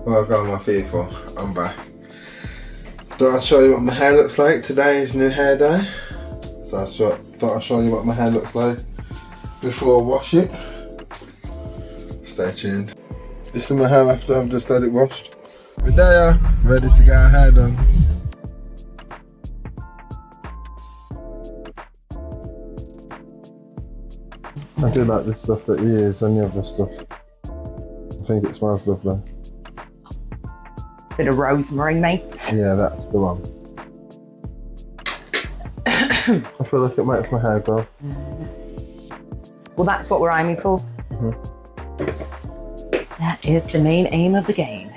Well done, my people, I'm back. Thought I'd show you what my hair looks like. Today is new hair day. So I thought I'd show you what my hair looks like before I wash it. Stay tuned. This is my hair after I've just had it washed. We're there, ready to get our hair done. I do like this stuff that you use and the other stuff. I think it smells lovely. Bit of rosemary, mate. Yeah, that's the one. I feel like it makes my hair grow. Well, that's what we're aiming for. That is the main aim of the game.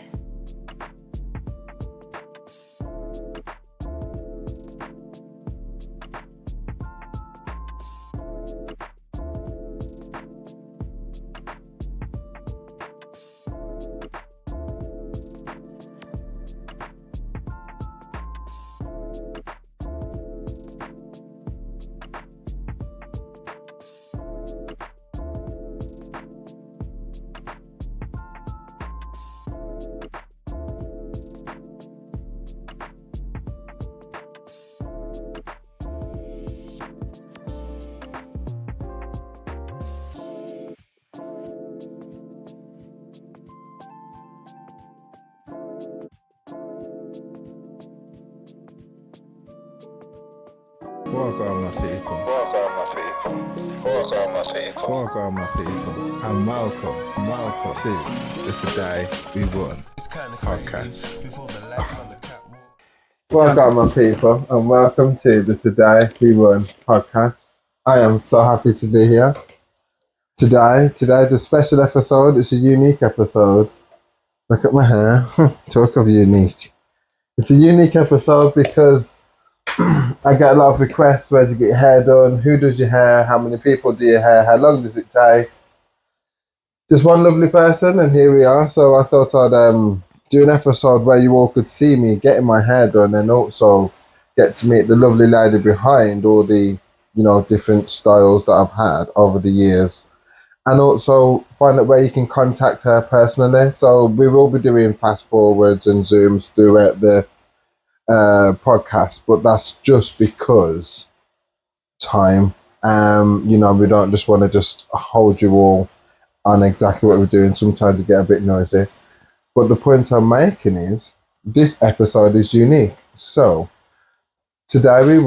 Welcome my people, welcome my people, welcome my people, welcome my people, and welcome to the Today We Won podcast. Welcome my people, and welcome to the Today We Won podcast. I am so happy to be here. Today's a special episode, it's a unique episode. Look at my hair, talk of unique. It's a unique episode because I get a lot of requests where to get your hair done, who does your hair, how many people do your hair, how long does it take. Just one lovely person and here we are. So I thought I'd do an episode where you all could see me getting my hair done and also get to meet the lovely lady behind all the, different styles that I've had over the years. And also find out where you can contact her personally. So we will be doing fast forwards and zooms throughout the podcast, but that's just because time. We don't just want to just hold you all on exactly what we're doing. Sometimes it get a bit noisy, but the point I'm making is this episode is unique. So today we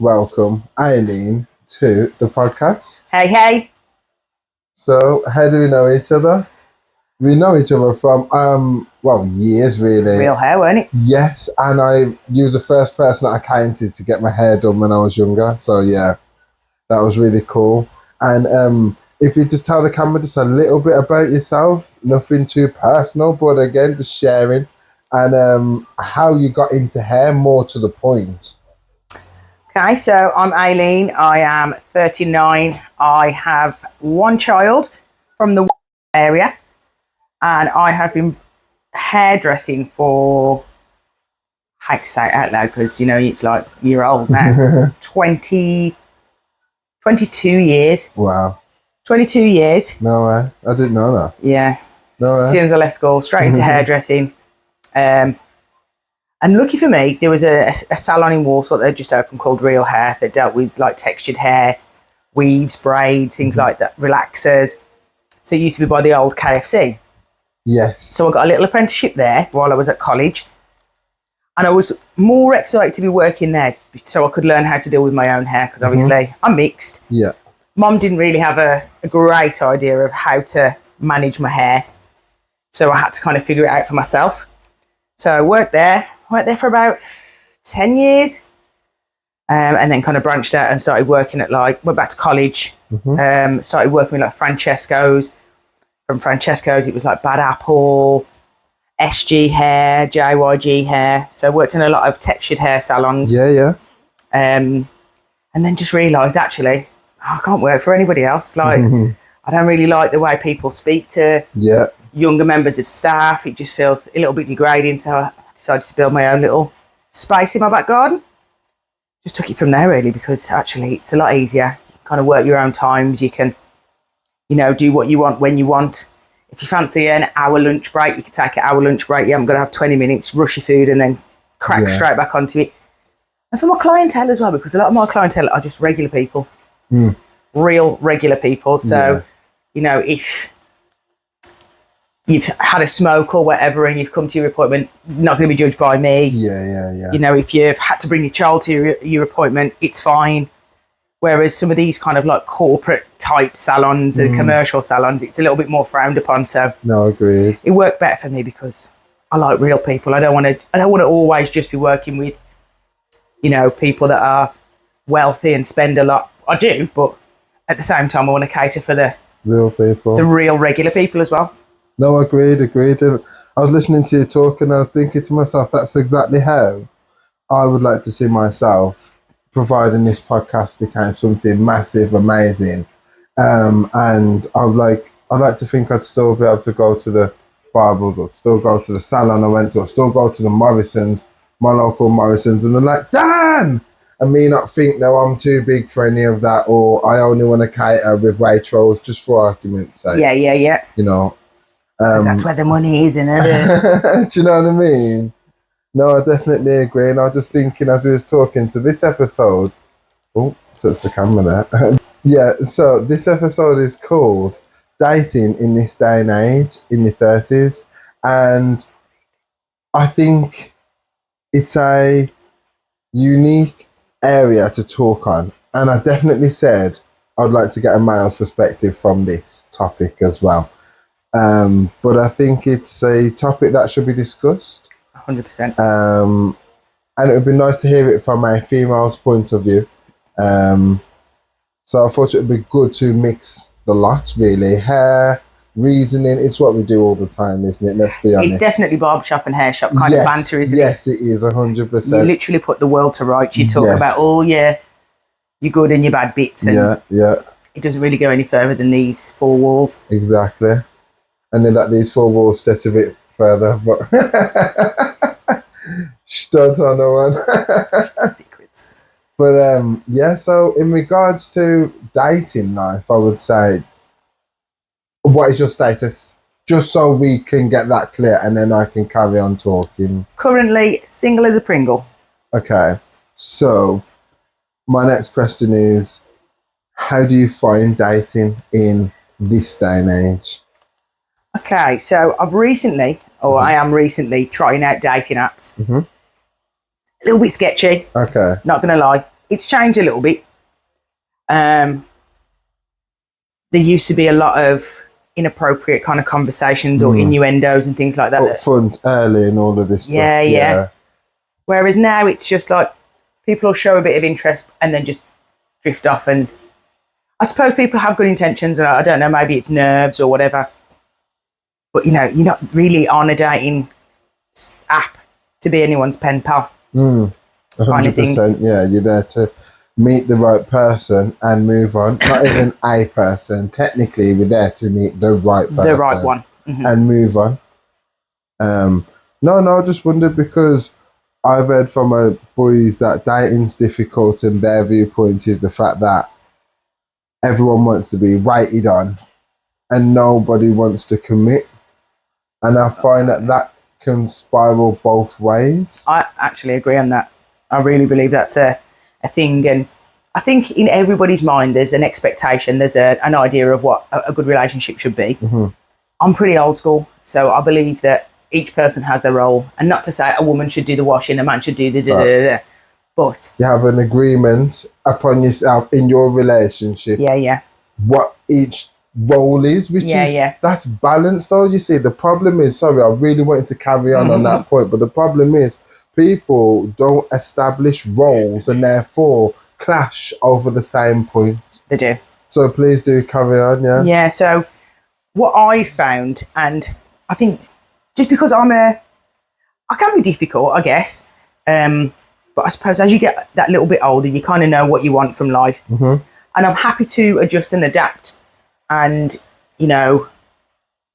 welcome Aileen to the podcast. Hey. So how do we know each other? We know each other from, years really. Real hair, weren't it? Yes, and you was the first person that I came to get my hair done when I was younger. So yeah, that was really cool. And if you just tell the camera just a little bit about yourself, nothing too personal, but again, just sharing, and how you got into hair, more to the point. Okay, so I'm Aileen. I am 39. I have one child from the area. And I have been hairdressing for, I hate to say it out loud because, it's like you're old now, 22 years. Wow. 22 years. No way. I didn't know that. Yeah. No way. As soon as I left school, straight into hairdressing. And lucky for me, there was a salon in Warsaw that had just opened called Real Hair that dealt with like textured hair, weaves, braids, things like that, relaxers. So it used to be by the old KFC. Yes. So I got a little apprenticeship there while I was at college. And I was more excited to be working there so I could learn how to deal with my own hair because obviously I'm mixed. Yeah. Mom didn't really have a great idea of how to manage my hair. So I had to kind of figure it out for myself. So I worked there for about 10 years. And then kind of branched out and started working at went back to college. Started working with Francesco's. From Francesco's, it was like Bad Apple, SG Hair, JYG Hair. So I worked in a lot of textured hair salons. Yeah. And then just realised, actually, I can't work for anybody else. I don't really like the way people speak to younger members of staff. It just feels a little bit degrading. So I decided to build my own little space in my back garden. Just took it from there, really, because actually it's a lot easier. You kind of work your own times. You can, do what you want when you want. if you fancy an hour lunch break, you can take an hour lunch break. You haven't got to have 20 minutes, rush your food and then crack straight back onto it. And for my clientele as well, because a lot of my clientele are just regular people, real regular people. So, you know, if you've had a smoke or whatever and you've come to your appointment, not going to be judged by me. You know, if you've had to bring your child to your appointment, it's fine. Whereas some of these kind of like corporate type salons and commercial salons, it's a little bit more frowned upon. So no, agreed. It worked better for me because I like real people. I don't want to always just be working with, you know, people that are wealthy and spend a lot. I do, but at the same time, I want to cater for the real people, the real regular people as well. No, agreed. And I was listening to you talk and I was thinking to myself, that's exactly how I would like to see myself, providing this podcast became something massive, amazing. And I'd like to think I'd still be able to go to the barbers or still go to the salon I went to or still go to the Morrisons, my local Morrisons, and they're like, damn! And me not think, no, I'm too big for any of that, or I only want to cater with Waitrose, just for argument's sake. Yeah. You know. That's where the money is, isn't it? Do you know what I mean? No, I definitely agree. And I was just thinking as we was talking, so this episode, oh, touch the camera there. Yeah, so this episode is called Dating in This Day and Age, in your 30s. And I think it's a unique area to talk on. And I definitely said I'd like to get a male's perspective from this topic as well. But I think it's a topic that should be discussed. 100%. And it would be nice to hear it from a female's point of view. So I thought it would be good to mix the lot, really. Hair, reasoning, it's what we do all the time, isn't it? Let's be honest. It's definitely barbershop and hair shop kind of banter, isn't it? Yes, it is, 100%. You literally put the world to rights. You talk about all your good and your bad bits. And it doesn't really go any further than these four walls. Exactly. And then that these four walls stretch a bit further, but don't tell no one. Secrets. But so in regards to dating life, I would say, what is your status? Just so we can get that clear and then I can carry on talking. Currently single as a Pringle. Okay. So my next question is, how do you find dating in this day and age? Okay, so I am recently trying out dating apps. A little bit sketchy. Okay. Not going to lie. It's changed a little bit. There used to be a lot of inappropriate kind of conversations or innuendos and things like that. Up front, early and all of this stuff. Yeah. Whereas now it's just like people will show a bit of interest and then just drift off. And I suppose people have good intentions. And I don't know, maybe it's nerves or whatever. But, you know, you're not really on a dating app to be anyone's pen pal. 100%, yeah. You're there to meet the right person and move on. Not even a person. Technically, we're there to meet the right person. The right one. And move on. No, I just wondered because I've heard from my boys that dating's difficult and their viewpoint is the fact that everyone wants to be waited on and nobody wants to commit. And I find that can spiral both ways. I actually agree on that. I really believe that's a thing. And I think in everybody's mind, there's an expectation, there's an idea of what a good relationship should be. I'm pretty old school, so I believe that each person has their role. And not to say a woman should do the washing, a man should do the but you have an agreement upon yourself in your relationship. Yeah. What each role is, which is that's balanced though. You see, the problem is, sorry, I really wanted to carry on that point, but the problem is people don't establish roles and therefore clash over the same point. They do. So please do carry on, Yeah, so what I found, and I think just because I can be difficult, I guess, but I suppose as you get that little bit older, you kind of know what you want from life. And I'm happy to adjust and adapt and, you know,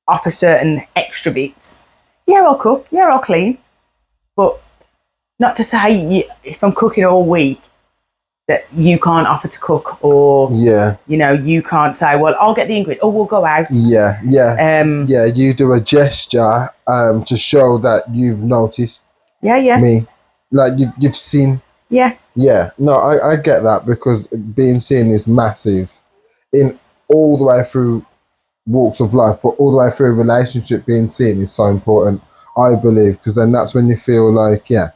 offer certain extra bits. Yeah, I'll cook. Yeah, I'll clean. But not to say if I'm cooking all week, that you can't offer to cook, or you can't say, well, I'll get the ingredient, or we'll go out. You do a gesture to show that you've noticed me, like you've seen. No, I get that, because being seen is massive in all the way through walks of life, but all the way through a relationship. Being seen is so important, I believe, because then that's when you feel like, I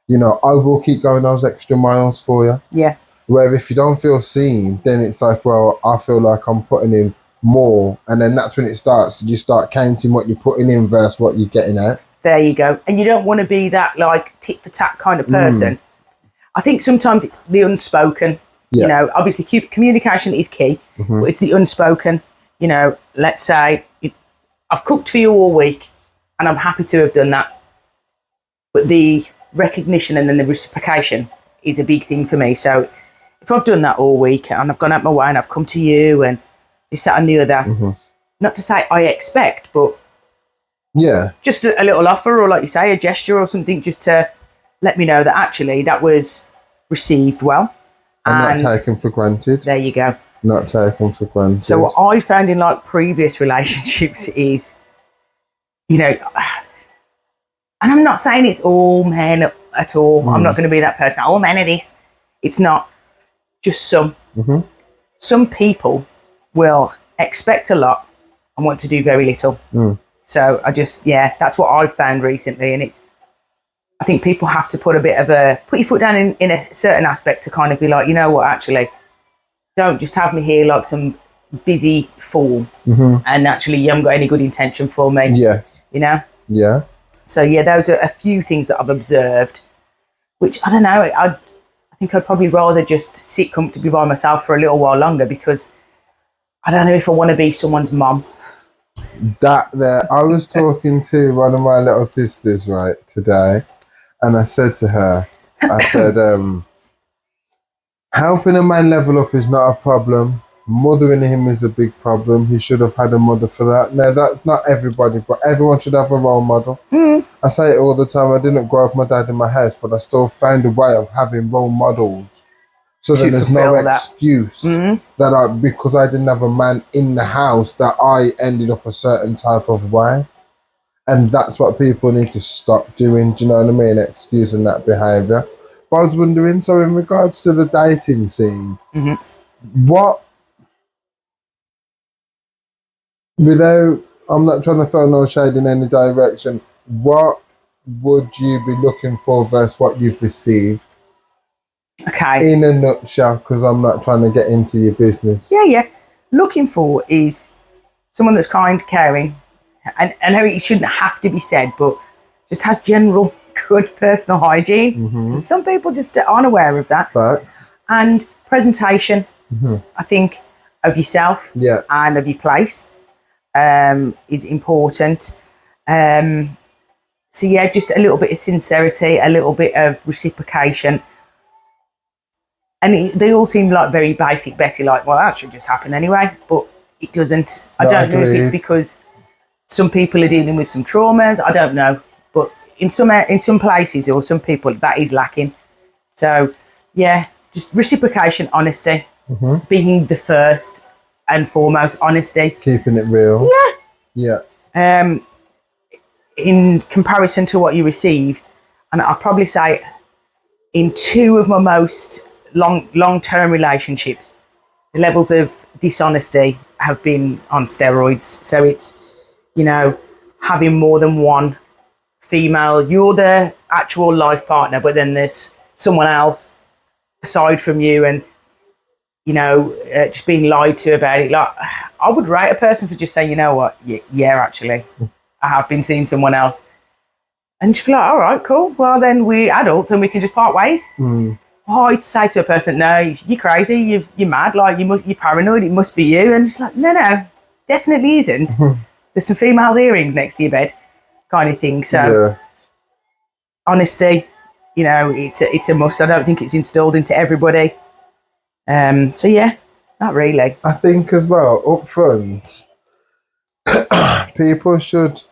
will keep going those extra miles for you. Where if you don't feel seen, then it's like, well, I feel like I'm putting in more, and then that's when you start counting what you're putting in versus what you're getting out. There you go. And you don't want to be that like tit for tat kind of person. I think sometimes it's the unspoken. Obviously communication is key, but it's the unspoken. Let's say I've cooked for you all week and I'm happy to have done that, but the recognition and then the reciprocation is a big thing for me. So if I've done that all week and I've gone out my way and I've come to you and this, that and the other, not to say I expect, but just a little offer, or like you say, a gesture or something, just to let me know that actually that was received well. And not taken for granted. There you go. Not taken for granted. So what I found in like previous relationships is, and I'm not saying it's all men at all. I'm not going to be that person. All men are this. It's not. Just some. Some people will expect a lot and want to do very little. So that's what I've found recently. And I think people have to put your foot down in a certain aspect to kind of be like, you know what, actually, don't just have me here like some busy fool and actually you haven't got any good intention for me. Yes. Yeah. So those are a few things that I've observed, which I don't know, I think I'd probably rather just sit comfortably by myself for a little while longer, because I don't know if I want to be someone's mum. I was talking to one of my little sisters today, and I said to her, helping a man level up is not a problem. Mothering him is a big problem. He should have had a mother for that. No, that's not everybody, but everyone should have a role model. I say it all the time. I didn't grow up with my dad in my house, but I still found a way of having role models. So then there's no excuse that because I didn't have a man in the house that I ended up a certain type of way. And that's what people need to stop doing. Do you know what I mean? Excusing that behaviour. But I was wondering, so in regards to the dating scene, I'm not trying to throw no shade in any direction, what would you be looking for versus what you've received? Okay. In a nutshell, because I'm not trying to get into your business. Looking for is someone that's kind, caring, and I know it shouldn't have to be said, but just has general good personal hygiene. Some people just aren't aware of that. Facts. And presentation, I think, of yourself and of your place is important. Just a little bit of sincerity, a little bit of reciprocation. And they all seem like very basic Betty, like, well, that should just happen anyway, but it doesn't. I don't know if it's because some people are dealing with some traumas, I don't know, but in some places or some people that is lacking. So just reciprocation, honesty, being the first and foremost, honesty, keeping it real. In comparison to what you receive, and I'll probably say in two of my most long-term relationships, the levels of dishonesty have been on steroids. So it's, having more than one female, you're the actual life partner, but then there's someone else aside from you, and just being lied to about it. Like, I would rate a person for just saying, you know what, actually, I have been seeing someone else, and just be like, all right, cool, well then we're adults and we can just part ways. Or I'd say to a person, no, you're crazy, you're mad, like you're paranoid, it must be you. And it's like, no, definitely isn't. There's some female earrings next to your bed, kind of thing. So honesty, it's a must. I don't think it's installed into everybody. Not really. I think as well, up front, people should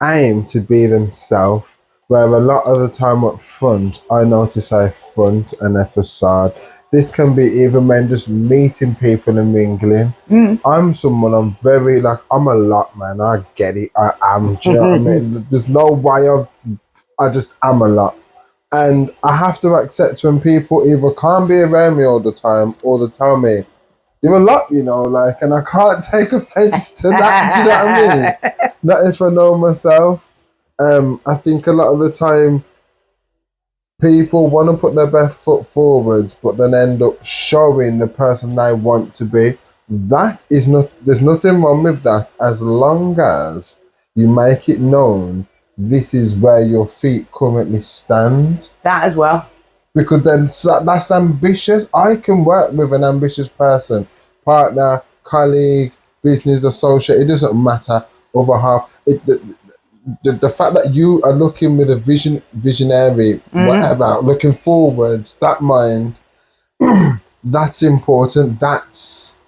aim to be themselves, where a lot of the time up front, I notice a front and a facade. This can be even when just meeting people and mingling. I'm someone, I'm a lot, man. I get it. I am. Do you know what I mean? There's no way I just am a lot. And I have to accept when people either can't be around me all the time or they tell me, you're a lot, you know, like, and I can't take offense to that. Do you know what I mean? Not if I know myself. I think a lot of the time people want to put their best foot forwards, but then end up showing the person they want to be. That is not. There's nothing wrong with that, as long as you make it known this is where your feet currently stand. That as well. Because then that's ambitious. I can work with an ambitious person, partner, colleague, business associate. It doesn't matter. Other half. The fact that you are looking with a visionary, whatever, looking forwards, that mind, that's important. That's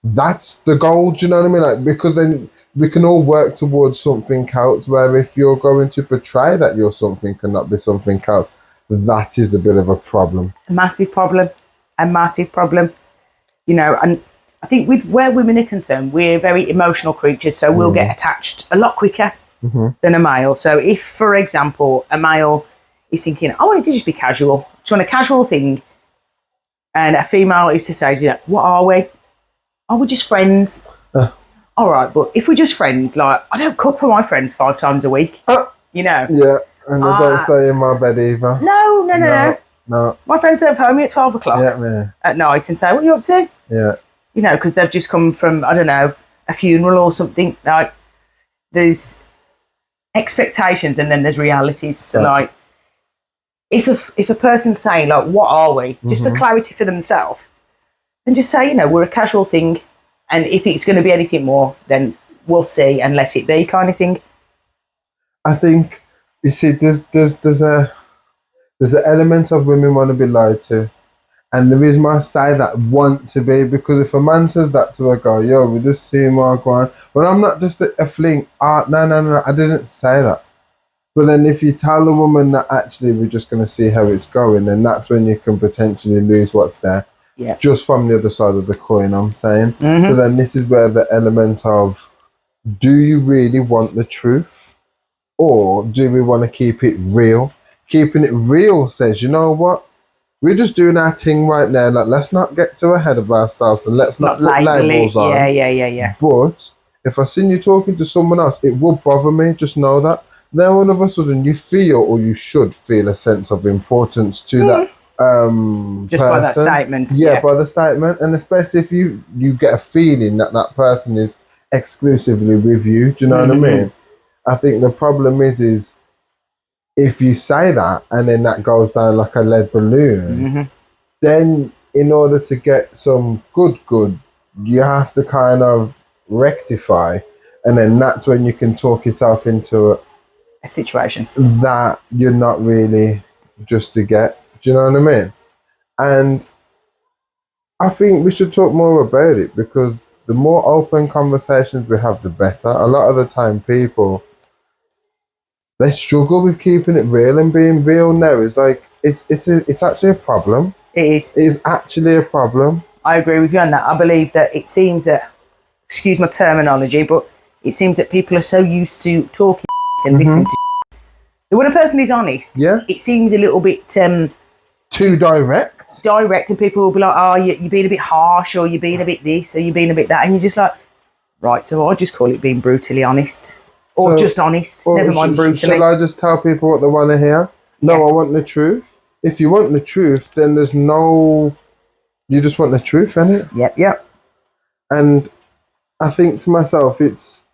the goal. Do you know what I mean? Like, because then we can all work towards something else. Where if you're going to portray that you're something and not be something else, that is a bit of a problem. A massive problem. You know, and I think with where women are concerned, we're very emotional creatures, so we'll get attached a lot quicker than a male. So if, for example, a male is thinking, I want it to just be casual, just want a casual thing, and a female is to say, you know, what are we? Are we just friends? All right, but if we're just friends, like, I don't cook for my friends 5 times a week, you know? Yeah, and they don't stay in my bed either. No. My friends don't phone me at 12 o'clock at night and say, what are you up to? Yeah. You know, because they've just come from, I don't know, a funeral or something. Like, there's expectations and then there's realities. So, like, if a person's saying, like, what are we? Just for clarity for themselves, then just say, you know, we're a casual thing. And if it's going to be anything more, then we'll see and let it be, kind of thing. I think, you see, there's an element of women want to be lied to. And the reason why I say that, want to be, because if a man says that to a girl, yo, we just see Wargwarn, but I'm not just a fling. No, I didn't say that. But then if you tell a woman that actually we're just going to see how it's going, then that's when you can potentially lose what's there. Yeah. Just from the other side of the coin, I'm saying. So then this is where the element of, do you really want the truth? Or do we want to keep it real? Keeping it real says, you know what? We're just doing our thing right now. Like, let's not get too ahead of ourselves and let's not put labels on. Yeah. But if I seen you talking to someone else, it will bother me. Just know that. Then all of a sudden you feel, or you should feel, a sense of importance to that just person. by that statement. Yeah, by the statement. And especially if you get a feeling that that person is exclusively with you. Do you know what I mean? I think the problem is if you say that and then that goes down like a lead balloon, then in order to get some good, you have to kind of rectify. And then that's when you can talk yourself into a situation that you're not really just to get. Do you know what I mean? And I think we should talk more about it, because the more open conversations we have, the better. A lot of the time people, they struggle with keeping it real, and being real now is like, it's actually a problem. It is. It is actually a problem. I agree with you on that. I believe that it seems that, excuse my terminology, but it seems that people are so used to talking and listening to when a person is honest, it seems a little bit too direct, and people will be like, oh, you're being a bit harsh, or you're being a bit this, or you're being a bit that, and you're just like, right, so I just call it being brutally honest, or just honest, never mind brutally. Shall I just tell people what they want to hear? No, I want the truth. If you want the truth, then there's no, you just want the truth, innit? Yep. And I think to myself, it's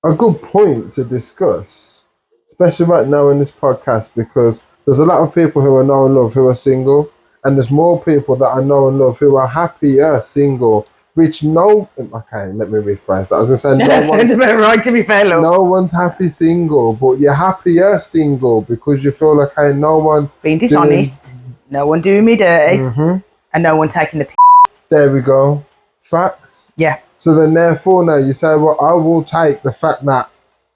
a good point to discuss, especially right now in this podcast, because there's a lot of people who I know and love who are single, and there's more people that I know and love who are happier single, which let me rephrase that. I was going to say, sounds about right, to be fair, love. No one's happy single, but you're happier single because you feel like, hey, no one being dishonest, no one doing me dirty, and no one taking the There we go. Facts. Yeah. So then therefore now you say, well, I will take the fact that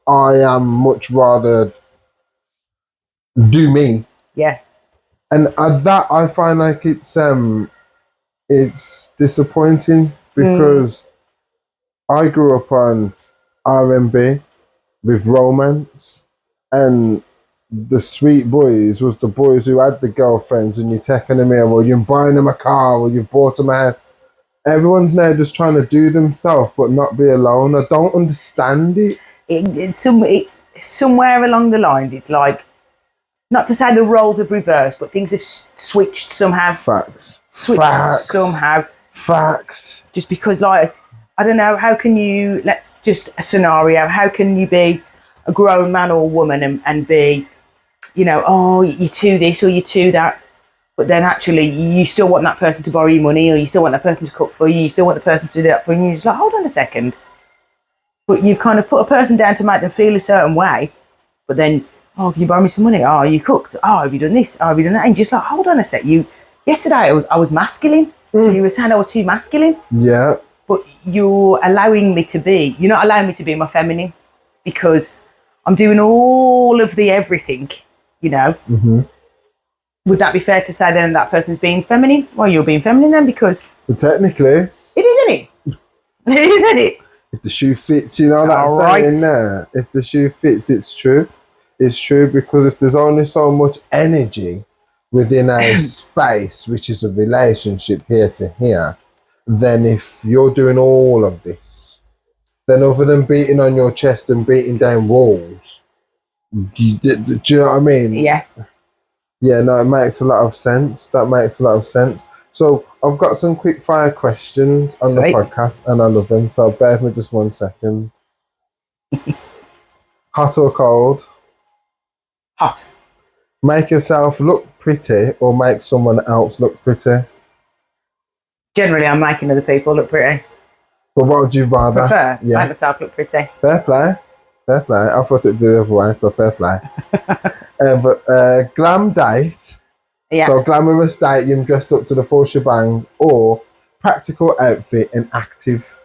I am much rather do me. Yeah. And that I find like it's disappointing because I grew up on R&B with romance, and the sweet boys was the boys who had the girlfriends, and you're taking them here, or you're buying them a car, or you've bought them a house. Everyone's now just trying to do themselves but not be alone. I don't understand it. Somewhere along the lines, it's like, not to say the roles have reversed, but things have switched somehow. Facts. Somehow. Facts. Just because, like, I don't know, how can you, let's just a scenario, how can you be a grown man or woman and be, you know, oh, you're too this or you're too that, but then actually you still want that person to borrow you money, or you still want that person to cook for you, you still want the person to do that for you, and you're just like, hold on a second. But you've kind of put a person down to make them feel a certain way, but then, oh, can you borrow me some money? Oh, you cooked? Oh, have you done this? Oh, have you done that? And you're just like, hold on a sec. Yesterday I was masculine. You were saying I was too masculine. Yeah. But you're not allowing me to be my feminine, because I'm doing all of the everything, you know. Mm-hmm. Would that be fair to say then that person's being feminine? Well, you're being feminine then, because... But technically... It is, isn't it? It is, isn't it? If the shoe fits, you know that saying there. If the shoe fits, it's true. It's true, because if there's only so much energy within a space, which is a relationship here to here, then if you're doing all of this, then other than beating on your chest and beating down walls, do you know what I mean? Yeah. Yeah, no, it makes a lot of sense. That makes a lot of sense. So I've got some quick fire questions on the podcast, and I love them. So bear with me just 1 second. Hot or cold? Hot. Make yourself look pretty or make someone else look pretty? Generally, I'm making other people look pretty. But what would you rather? Prefer. Make myself look pretty. Fair play. Fair play. I thought it'd be the other way, so fair play. But glam date. Yeah. So glamorous date, you're dressed up to the full shebang, or practical outfit and active?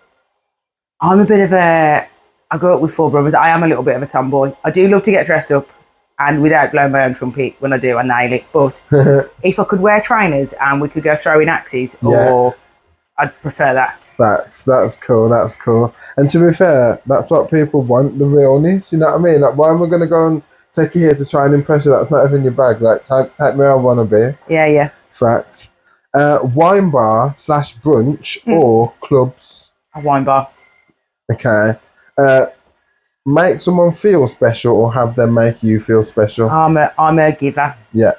I'm a bit of a... I grew up with 4 brothers. I am a little bit of a tomboy. I do love to get dressed up, and without blowing my own trumpet, when I do, I nail it. But if I could wear trainers and we could go throwing axes, or I'd prefer that. Facts. That's cool. That's cool. And to be fair, that's what people want, the realness. You know what I mean? Like, why am I going to go and take you here to try and impress you? That's not even your bag. Like, type me I want to be. Yeah, yeah. Facts. Wine bar / brunch or clubs? A wine bar. Okay. Make someone feel special or have them make you feel special? I'm a giver. Yeah.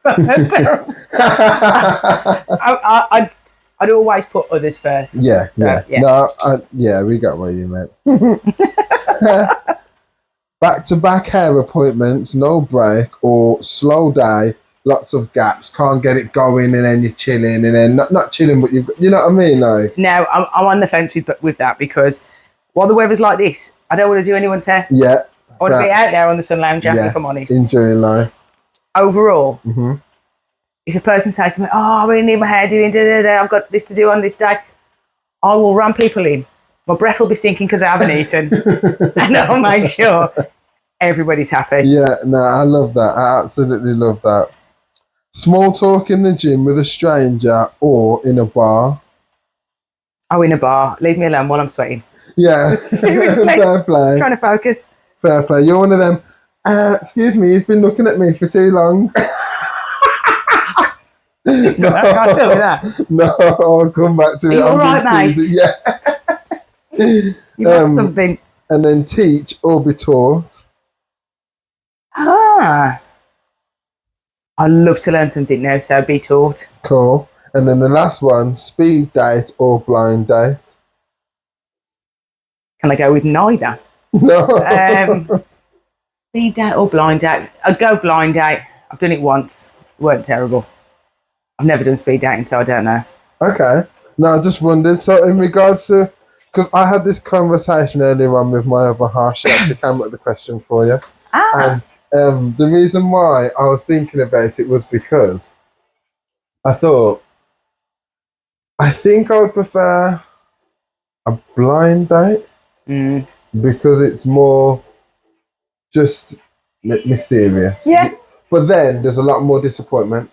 That's terrible. I'd always put others first. Yeah, so, yeah. No, we got what you meant. Back-to-back hair appointments, no break, or slow day, lots of gaps, can't get it going, and then you're chilling, and then not chilling, but you know what I mean? Like, no, I'm on the fence with that, because while the weather's like this, I don't want to do anyone's hair. Yeah. I want to be out there on the sun lounger, if I'm honest. Enjoying life. Overall, if a person says to me, oh, I really need my hair doing, I've got this to do on this day, I will run people in. My breath will be stinking because I haven't eaten. And I'll make sure everybody's happy. Yeah, no, I love that. I absolutely love that. Small talk in the gym with a stranger or in a bar? Oh, in a bar. Leave me alone while I'm sweating. Yeah. Seriously. Fair play. Trying to focus. Fair play. You're one of them. Excuse me, you've been looking at me for too long. No, I can't tell you that. No, I'll come back to it. Are you all right, mate? Yeah. You've got something. And then teach or be taught? I love to learn something now, so be taught. Cool. And then the last one, speed date or blind date? Can I go with neither? No. Speed date or blind date? I'd go blind date. I've done it once. It weren't terrible. I've never done speed dating, so I don't know. Okay. No, I just wondered. So in regards to, because I had this conversation earlier on with my other half, she actually came up with the question for you. And the reason why I was thinking about it was because I think I would prefer a blind date because it's more just mysterious. Yeah. But then there's a lot more disappointment.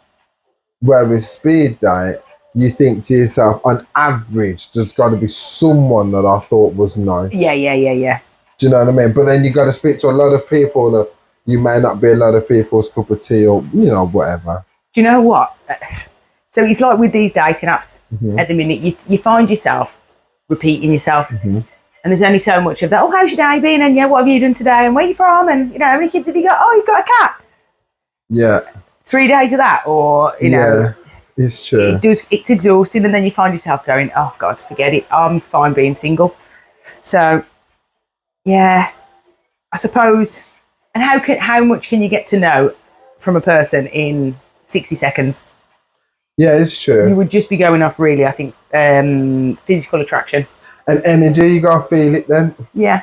Where with speed date, you think to yourself, on average, there's got to be someone that I thought was nice. Yeah. Do you know what I mean? But then you got to speak to a lot of people that you may not be a lot of people's cup of tea or, whatever. Do you know what? So it's like with these dating apps at the minute, you find yourself repeating yourself. And there's only so much of that. Oh, how's your day been? And what have you done today? And where are you from? And, how many kids have you got? Oh, you've got a cat. Yeah. 3 days of that, or Yeah, it's true. It's exhausting, and then you find yourself going, oh God, forget it, I'm fine being single. So yeah, I suppose. And how much can you get to know from a person in 60 seconds? Yeah, it's true. You would just be going off, really, I think, physical attraction and energy. You gotta feel it then. Yeah,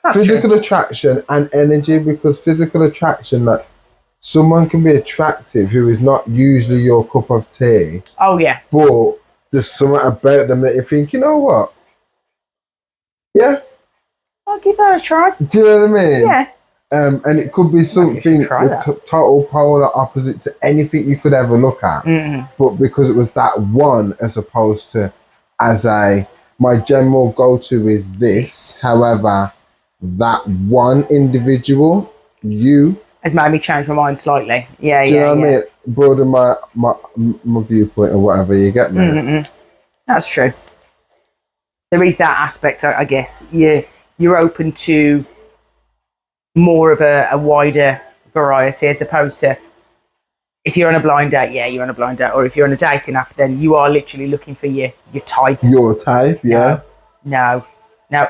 that's physical true. attraction and energy, because physical attraction, like, someone can be attractive who is not usually your cup of tea. Oh, yeah. But there's something about them that you think, you know what? Yeah. I'll give that a try. Do you know what I mean? Yeah. And it could be something the total polar opposite to anything you could ever look at. But because it was that one, as opposed to my general go-to is this. However, that one individual, has made me change my mind slightly. Yeah, do you know what I mean? Broaden my viewpoint or whatever, you get me? That's true. There is that aspect, I guess. You're open to more of a wider variety, as opposed to if you're on a blind date, you're on a blind date. Or if you're on a dating app, then you are literally looking for your type. Your type, yeah. No.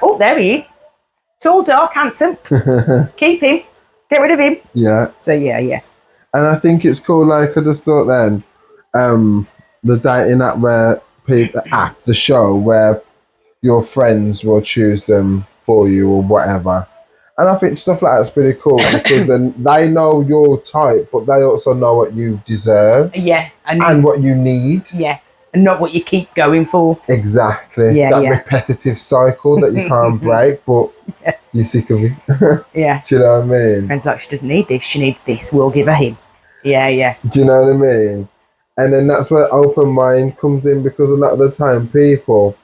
Oh, there he is. Tall, dark, handsome. Keep him. Get rid of him. Yeah. So yeah. And I think it's cool. Like, I just thought then, the dating app the show where your friends will choose them for you or whatever. And I think stuff like that's pretty cool, because then they know your type, but they also know what you deserve. Yeah. And what you need. Yeah. And not what you keep going for. Exactly. Yeah, that repetitive cycle that you can't break, but you're sick of it. Yeah. Do you know what I mean? Friends like, she doesn't need this, she needs this, we'll give her him. Yeah. Do you know what I mean? And then that's where open mind comes in, because a lot of the time people,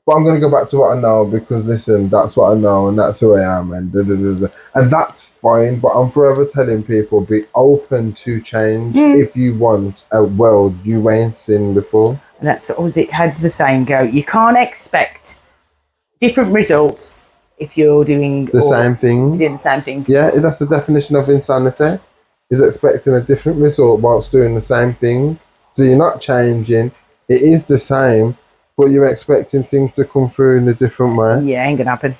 but I'm going to go back to what I know, because listen, that's what I know and that's who I am, and and that's fine. But I'm forever telling people, be open to change if you want a world you ain't seen before. And that's always it. How does the saying go? You can't expect different results if you're doing the same thing. You're doing the same thing. Yeah, that's the definition of insanity. Is expecting a different result whilst doing the same thing. So you're not changing. It is the same, but you're expecting things to come through in a different way. Yeah, ain't gonna happen.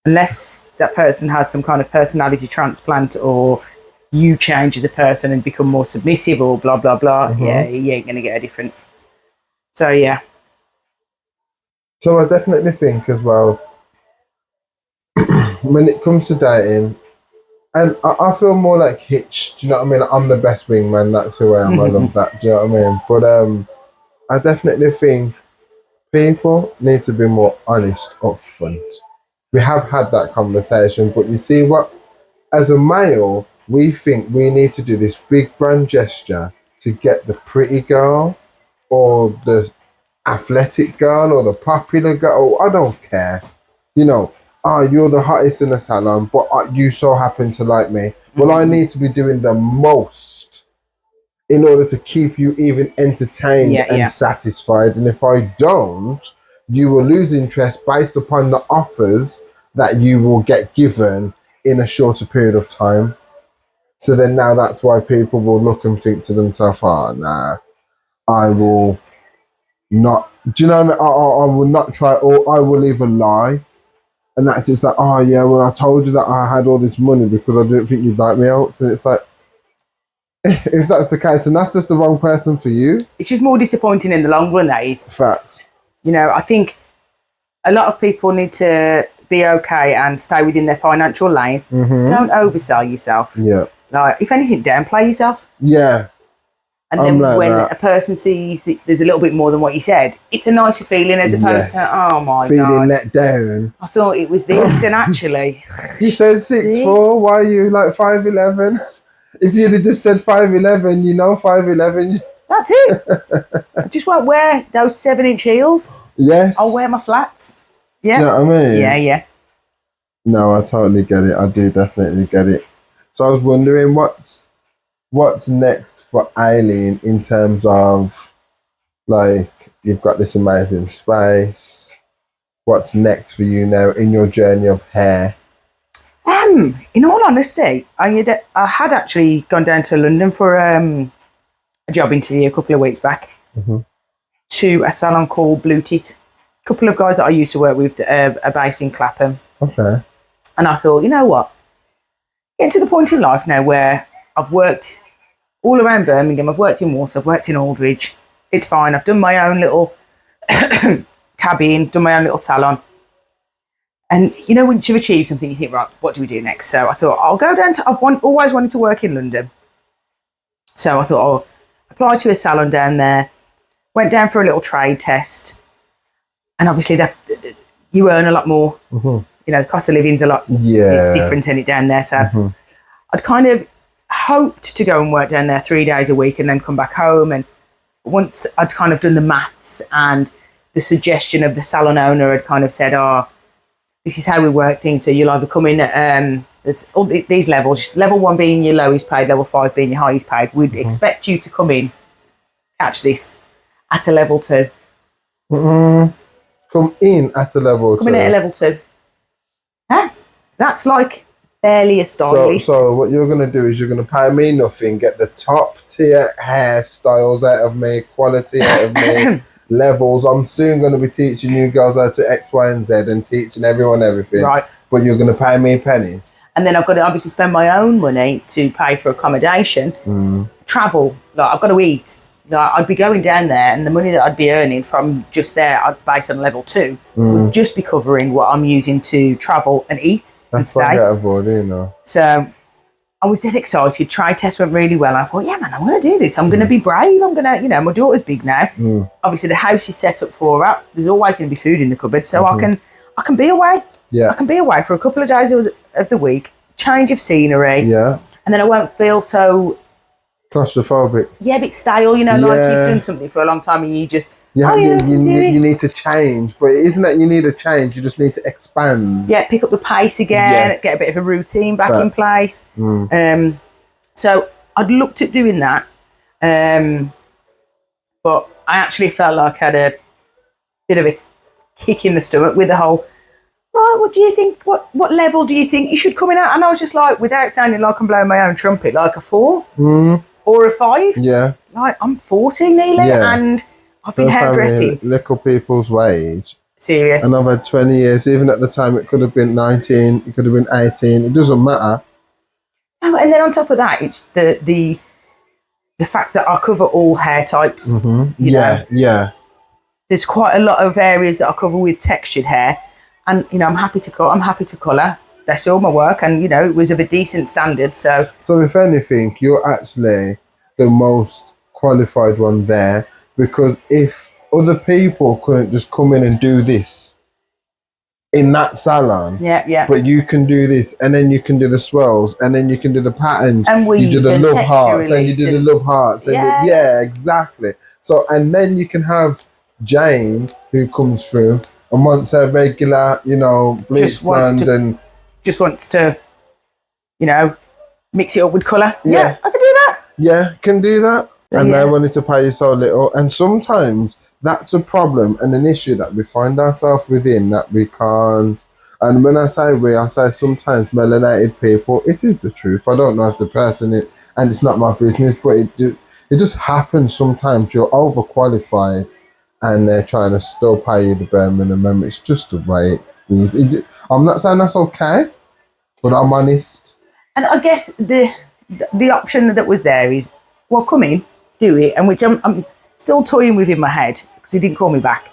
Unless that person has some kind of personality transplant, or you change as a person and become more submissive, or blah, blah, blah. Yeah, you ain't gonna get a different. So, yeah. So I definitely think as well, when it comes to dating, and I feel more like Hitch, do you know what I mean? I'm the best wingman, that's who I am, I love that, do you know what I mean? But I definitely think people need to be more honest up front. We have had that conversation, but you see what? As a male, we think we need to do this big grand gesture to get the pretty girl, or the athletic girl, or the popular girl. I don't care. You're the hottest in the salon, but you so happen to like me. Well, I need to be doing the most in order to keep you even entertained and satisfied. And if I don't, you will lose interest based upon the offers that you will get given in a shorter period of time. So then now that's why people will look and think to themselves, I will not, do you know what I mean? I will not try, or I will even lie. And that's just like, I told you that I had all this money because I didn't think you'd like me else. And it's like, if that's the case, then that's just the wrong person for you. It's just more disappointing in the long run, that is. Facts. I think a lot of people need to be okay and stay within their financial lane. Don't oversell yourself. Yeah. Like, if anything, downplay yourself. Yeah. And I'm then like when that. a person sees that there's a little bit more than what you said, it's a nicer feeling as opposed to, Yes. oh my Feeling God, let down. I thought it was this, and actually, You said 6'4", why are you like 5'11"? If you'd have just said 5'11", 5'11". that's it. I just won't wear those 7-inch heels. Yes. I'll wear my flats. Yeah. Do you know what I mean? Yeah. No, I totally get it. I do definitely get it. So I was wondering what's next for Aileen in terms of, like, you've got this amazing space. What's next for you now in your journey of hair? In all honesty, I had actually gone down to London for a job interview a couple of weeks back to a salon called Blue Tit. A couple of guys that I used to work with are based in Clapham. Okay. And I thought, you know what? Getting to the point in life now where I've worked all around Birmingham, I've worked in Walsall, I've worked in Aldridge. It's fine. I've done my own little cabin, done my own little salon. And once you've achieved something, you think, right, what do we do next? So I thought, I'll go down to, always wanted to work in London. So I thought, I'll apply to a salon down there. Went down for a little trade test. And obviously you earn a lot more. The cost of living's a lot. Yeah. It's different in it down there. So I'd kind of hoped to go and work down there 3 days a week and then come back home. And once I'd kind of done the maths and the suggestion of the salon owner had kind of said, this is how we work things. So you'll either come in at there's all these levels, level 1 being your lowest paid, level 5 being your highest paid. We'd expect you to come in, catch this, at a level 2. Come in at a level 2. Come in at a level 2. Huh? That's like barely a stylist. So what you're going to do is you're going to pay me nothing, get the top tier hairstyles out of me, quality out of me, levels. I'm soon going to be teaching you girls how to X, Y, and Z and teaching everyone everything. Right. But you're going to pay me pennies. And then I've got to obviously spend my own money to pay for accommodation, travel. Like, I've got to eat. Like, I'd be going down there, and the money that I'd be earning from just there, based on level 2, would just be covering what I'm using to travel and eat and stay. That's avoid, So I was dead excited. Trade test went really well. I thought, yeah, man, I'm going to do this. I'm going to be brave. I'm going to, my daughter's big now. Obviously, the house is set up for her. There's always going to be food in the cupboard, so I can be away. Yeah. I can be away for a couple of days of the week, change of scenery. Yeah. And then I won't feel so claustrophobic. Yeah, a bit stale, like you've done something for a long time and you just you need to change, but it isn't that you need a change, you just need to expand. Yeah, pick up the pace again, get a bit of a routine back in place. So I'd looked at doing that, but I actually felt like I had a bit of a kick in the stomach with the whole, right, what do you think, what level do you think you should come in at? And I was just like, without sounding like I'm blowing my own trumpet, like a 4 or a 5. Yeah. Like, I'm 40 nearly, and I've been hairdressing. Little people's wage. Serious. And I've had 20 years, even at the time it could have been 19, it could have been 18, it doesn't matter. Oh, and then on top of that, it's the fact that I cover all hair types. You know? There's quite a lot of areas that I cover with textured hair. And, I'm happy to cut, I'm happy to colour. That's all my work. And, it was of a decent standard. So if anything, you're actually the most qualified one there, because if other people couldn't just come in and do this in that salon, but you can do this, and then you can do the swirls, and then you can do the patterns, and you do the love hearts, and you do the love hearts, and exactly. So, and then you can have Jane who comes through and wants her regular, bleach blonde and just wants to, mix it up with colour. Yeah, I can do that. Yeah, can do that. And they wanted to pay you so little. And sometimes that's a problem and an issue that we find ourselves within, that we can't. And when I say we, I say sometimes melanated people, it is the truth. I don't know if the person is, and it's not my business, but it just happens sometimes. You're overqualified and they're trying to still pay you the bare minimum. It's just the way it is. I'm not saying that's okay, but I'm honest. And I guess the option that was there is, well, come in, do it, and which I'm still toying with in my head, because he didn't call me back,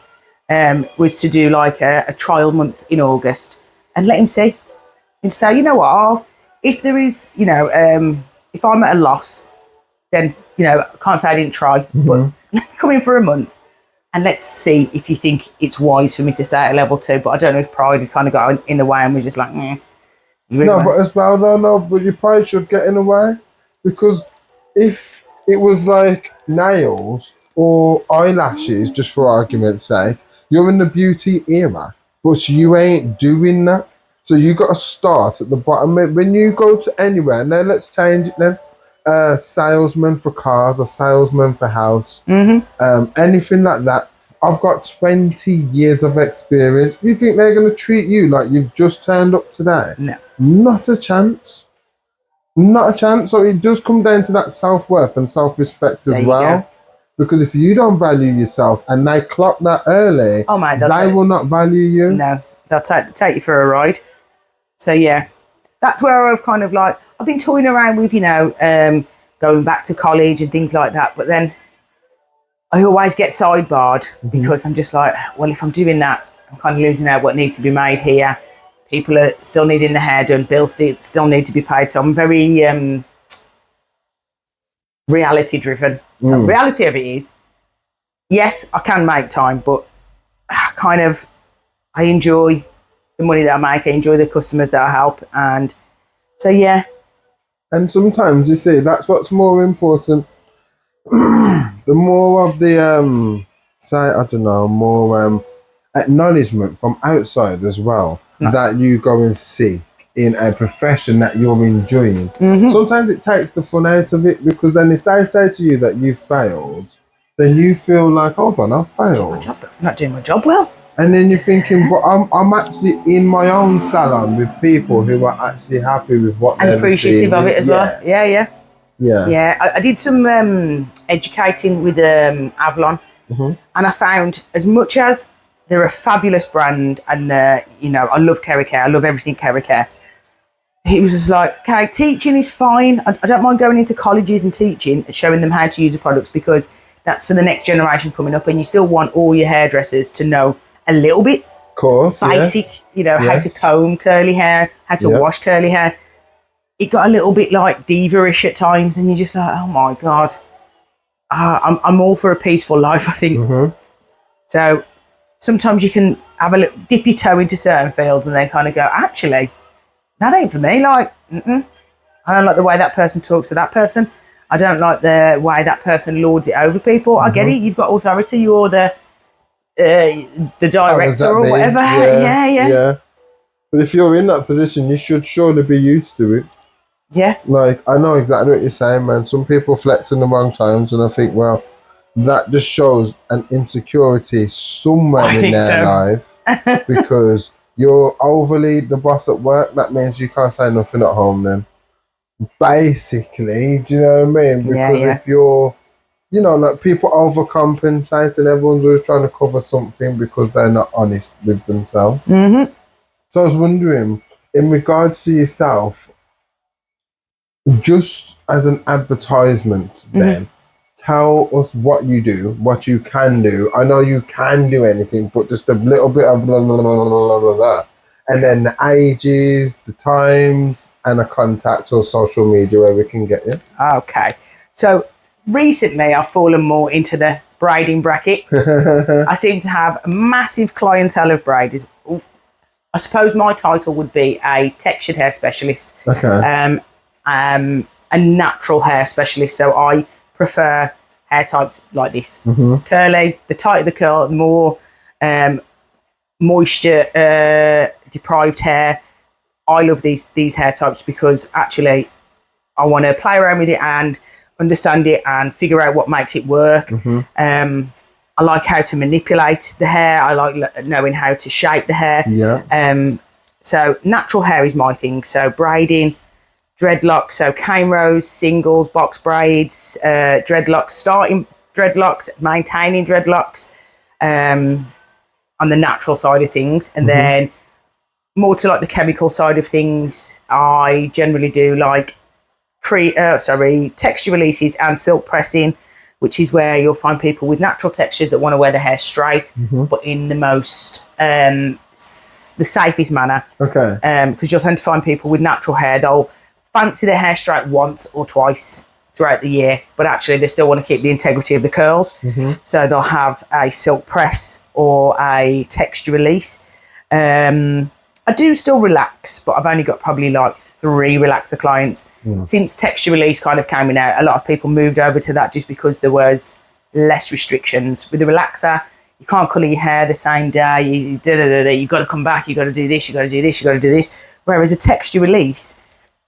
was to do like a trial month in August and let him see. And say, you know what, if there is, if I'm at a loss, then you know, I can't say I didn't try, but come in for a month and let's see if you think it's wise for me to stay at level 2. But I don't know if pride had kind of got in the way and was just like, you really No, wanna-" but as well, though, no, but you probably should get in the way, because if it was like nails or eyelashes, just for argument's sake, you're in the beauty era, but you ain't doing that. So you got to start at the bottom. When you go to anywhere, now let's change it then. Salesman for cars, a salesman for house, anything like that. I've got 20 years of experience. You think they're going to treat you like you've just turned up today? No. Not a chance. Not a chance. So it does come down to that self-worth and self-respect as There you well. go. Because if you don't value yourself and they clock that early, Oh, mate, they will not value you. No, they'll take you for a ride. So yeah, that's where I've kind of like, I've been toying around with, you know, going back to college and things like that. But then I always get sidebarred because I'm just like, well, if I'm doing that, I'm kind of losing out what needs to be made here. People are still needing the hair done. Bills still need to be paid. So I'm very reality driven. The reality of it is, yes, I can make time, but I enjoy the money that I make. I enjoy the customers that I help. And so, yeah. And sometimes you see that's what's more important. The more of the more acknowledgement from outside as well that you go and seek in a profession that you're enjoying. Sometimes it takes the fun out of it, because then if they say to you that you've failed, then you feel like, hold on, I've failed. I'm not doing my job well. And then you're thinking, but I'm actually in my own salon with people who are actually happy with what they're appreciative receiving. of it as well. Yeah. I did some educating with Avalon, and I found, as much as they're a fabulous brand, and you know, I love Kerry Care, I love everything Kerry Care. It was just like, okay, teaching is fine. I don't mind going into colleges and teaching and showing them how to use the products, because that's for the next generation coming up, and you still want all your hairdressers to know a little bit, of course, basic, you know, how to comb curly hair, how to wash curly hair. It got a little bit like diva-ish at times, and you're just like, oh my God, I'm all for a peaceful life, I think. So sometimes you can have a little dip your toe into certain fields and then kind of go, actually, that ain't for me. Like, I don't like the way that person talks to that person. I don't like the way that person lords it over people. I get it. You've got authority. You're the director or whatever. Yeah. But if you're in that position, you should surely be used to it. Yeah. Like, I know exactly what you're saying, man. Some people flex in the wrong times, and I think, well, that just shows an insecurity somewhere in their life, because you're overly the boss at work. That means you can't say nothing at home then. Basically, do you know what I mean? Because if you're, you know, like, people overcompensate and everyone's always trying to cover something because they're not honest with themselves. So I was wondering, in regards to yourself, just as an advertisement then, tell us what you do, what you can do. I know you can do anything, but just a little bit of blah, blah, blah, blah, blah, blah. And then the ages, the times, and a contact or social media where we can get you. Okay. So recently I've fallen more into the braiding bracket. I seem to have a massive clientele of braiders. I suppose my title would be a textured hair specialist. Okay. A natural hair specialist. So I prefer hair types like this. Curly, the tighter the curl, the more moisture deprived hair. I love these hair types because actually I want to play around with it and understand it and figure out what makes it work. I like how to manipulate the hair. I like knowing how to shape the hair. So natural hair is my thing. So braiding, dreadlocks, so cane rows, singles, box braids, dreadlocks, starting dreadlocks, maintaining dreadlocks, on the natural side of things. And then more to like the chemical side of things, I generally do like texture releases and silk pressing, which is where you'll find people with natural textures that want to wear their hair straight, but in the most the safest manner. Because you'll tend to find people with natural hair, they'll fancy their hair straight once or twice, throughout the year, but actually they still want to keep the integrity of the curls. So they'll have a silk press or a texture release. I do still relax, but I've only got probably like 3 relaxer clients. Since texture release kind of came out, a lot of people moved over to that just because there was less restrictions. With the relaxer, you can't colour your hair the same day. You've got to come back, you've got to do this, you've got to do this, you've got to do this. Whereas a texture release,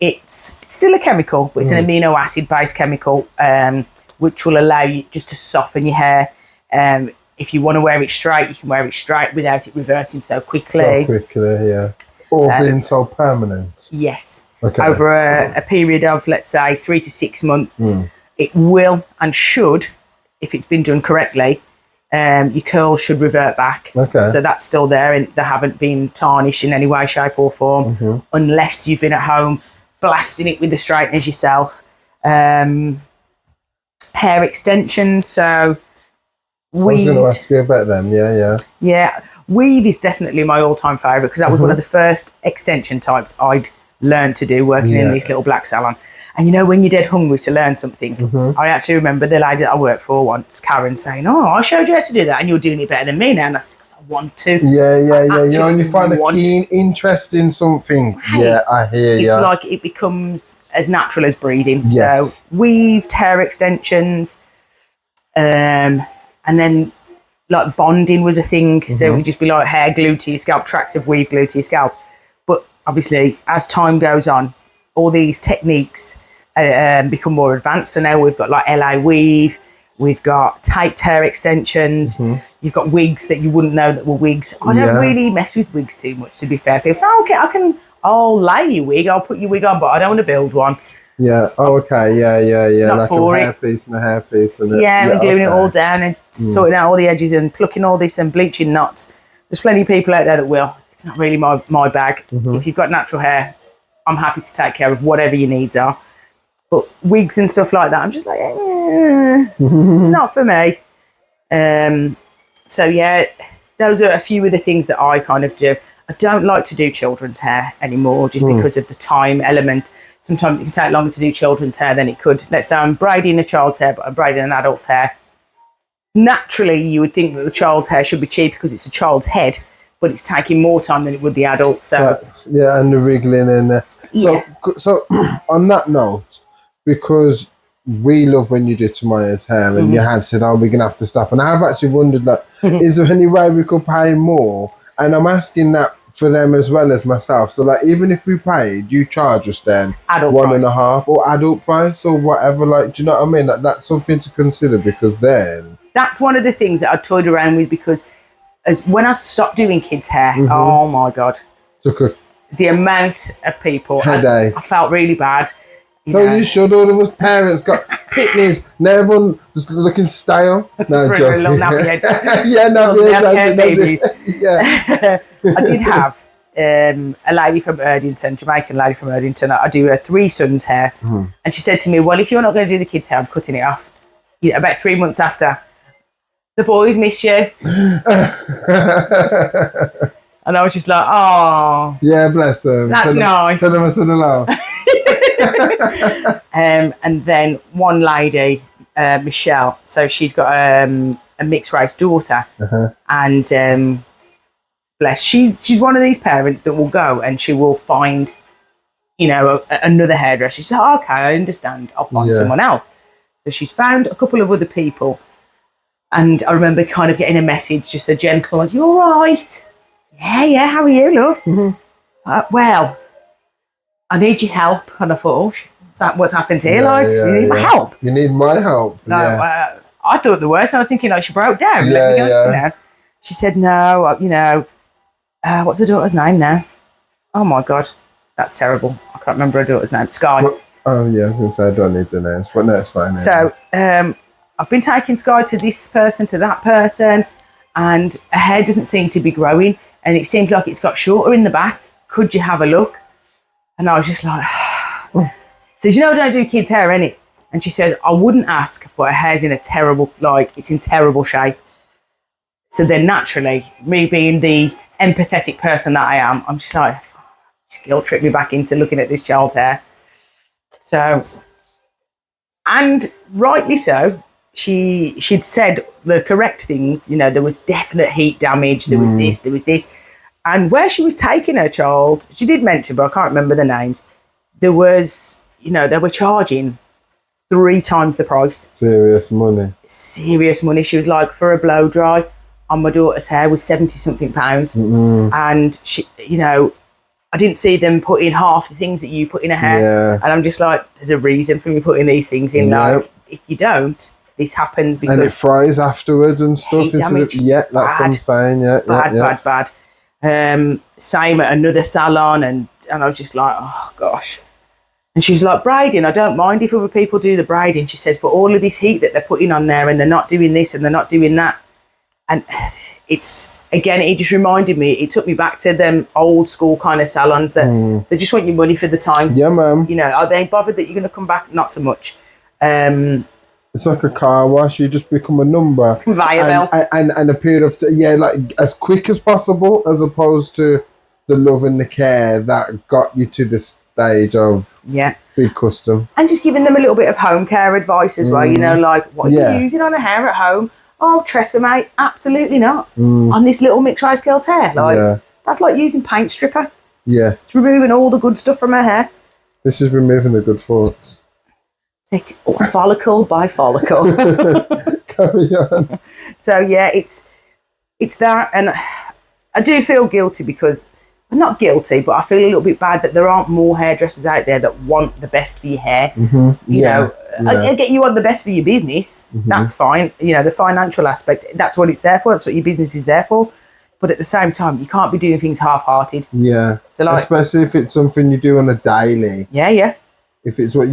it's still a chemical, but it's an amino acid based chemical, which will allow you just to soften your hair. If you want to wear it straight, you can wear it straight without it reverting so quickly. Yeah. Or being so permanent. Yes. Okay. Over a period of, let's say, 3 to 6 months, it will and should, if it's been done correctly, your curls should revert back. Okay. So that's still there and they haven't been tarnished in any way, shape or form, unless you've been at home blasting it with the straighteners yourself. Hair extensions, so... I was going to ask you about them, Yeah, weave is definitely my all-time favourite because that was one of the first extension types I'd learned to do working in this little black salon. And you know, when you're dead hungry to learn something, I actually remember the lady that I worked for once, Karen, saying, "Oh, I showed you how to do that and you're doing it better than me now." And that's because I want to. Yeah. You know, and you find a keen interest in something. Right. Yeah, I hear you. It's like it becomes as natural as breathing. Yes. So weaved hair extensions, and then like bonding was a thing. So it would just be like hair glued to your scalp, tracks of weave glued to your scalp. But obviously, as time goes on, all these techniques become more advanced. So now we've got like LA weave, we've got taped hair extensions, you've got wigs that you wouldn't know that were wigs. I don't really mess with wigs too much, to be fair. People say, okay, I'll lay your wig, I'll put your wig on, but I don't want to build one. Yeah. Oh, okay. Yeah. Not like a hairpiece and a hairpiece and and gluing it all down and sorting out all the edges and plucking all this and bleaching knots. There's plenty of people out there that will. It's not really my bag. If you've got natural hair, I'm happy to take care of whatever your needs are. But wigs and stuff like that, I'm just like, not for me. So yeah, those are a few of the things that I kind of do. I don't like to do children's hair anymore just because of the time element. Sometimes it can take longer to do children's hair than it could. Let's say I'm braiding a child's hair, but I'm braiding an adult's hair. Naturally, you would think that the child's hair should be cheap because it's a child's head, but it's taking more time than it would the adult. So and the wriggling and so on that note, because we love when you do Tamaya's hair and you have said, "Oh, we're gonna have to stop," and I've actually wondered, like, is there any way we could pay more? And I'm asking that for them as well as myself. So like, even if we paid, you charge us then adult 1.5 or adult price or whatever. Like, do you know what I mean? Like, that's something to consider because then that's one of the things that I toyed around with because as when I stopped doing kids' hair, oh my god, the amount of people headache. I felt really bad. You should. All of us parents got pitneys. Now everyone just looking stale. No, joking. Little nappy heads. nappy babies. I did have a lady from Erdington, Jamaican lady from Erdington. I do her 3 sons' hair, and she said to me, "Well, if you're not going to do the kids' hair, I'm cutting it off." About 3 months after, the boys miss you. And I was just like, "Oh, yeah, bless them. That's nice. Tell them I said hello." And then one lady, Michelle, so she's got a mixed race daughter, and bless, she's one of these parents that will go and she will find, another hairdresser. She says, "Oh, okay, I understand. I'll find someone else." So she's found a couple of other people, and I remember kind of getting a message, just a gentle, like, "You all right?" Yeah. How are you, love? Well, I need your help. And I thought, what's happened here? You need my help? You need my help? No, I thought the worst. I was thinking, she broke down. She said, "No, what's her daughter's name now?" Oh my God, that's terrible. I can't remember her daughter's name. Sky. Well, oh yeah, I was going to say I don't need the names, but no, it's fine. So I've been taking Sky to this person, to that person, and her hair doesn't seem to be growing, and it seems like it's got shorter in the back. Could you have a look? And I was just like, says, "I don't do kids' hair, innit?" And she says, "I wouldn't ask, but her hair's in it's in terrible shape." So then naturally, me being the empathetic person that I am, I'm just like, guilt tripped me back into looking at this child's hair. So And rightly so. She'd said the correct things. You know, there was definite heat damage. There was this. There was this. And where she was taking her child, she did mention, but I can't remember the names. There was, you know, they were charging 3 times the price. Serious money. Serious money. She was like, for a blow dry on my daughter's hair was 70 something pounds. And she, you know, I didn't see them put in half the things that you put in her hair. Yeah. And I'm just like, there's a reason for me putting these things in. Like, if you don't, this happens because... And it fries afterwards and stuff. Damage, yeah, that's what I'm saying. Yeah, bad. Same at another salon. And I was just like, oh, gosh. And she's like, braiding, I don't mind if other people do the braiding. She says, but all of this heat that they're putting on there and they're not doing this and they're not doing that. And it's... Again, it just reminded me, it took me back to them old school kind of salons that they just want your money for the time. Yeah, ma'am. You know, are they bothered that you're going to come back? Not so much. It's like a car wash. You just become a number. Via belt. And a period of, like as quick as possible, as opposed to the love and the care that got you to the stage of big custom. And just giving them a little bit of home care advice as well, you know, like, what are you using on a hair at home? Oh, Tresemme, absolutely not. On this little mixed rice girl's hair. Like, that's like using paint stripper. Yeah. It's removing all the good stuff from her hair. This is removing the good thoughts. Take follicle by follicle. Carry on. So, yeah, it's that. And I do feel guilty because, I'm not guilty, but I feel a little bit bad that there aren't more hairdressers out there that want the best for your hair. You know, I get you want the best for your business. That's fine. You know, the financial aspect, that's what it's there for. That's what your business is there for. But at the same time, you can't be doing things half-hearted. Yeah. So like, especially if it's something you do on a daily. Yeah. If it's what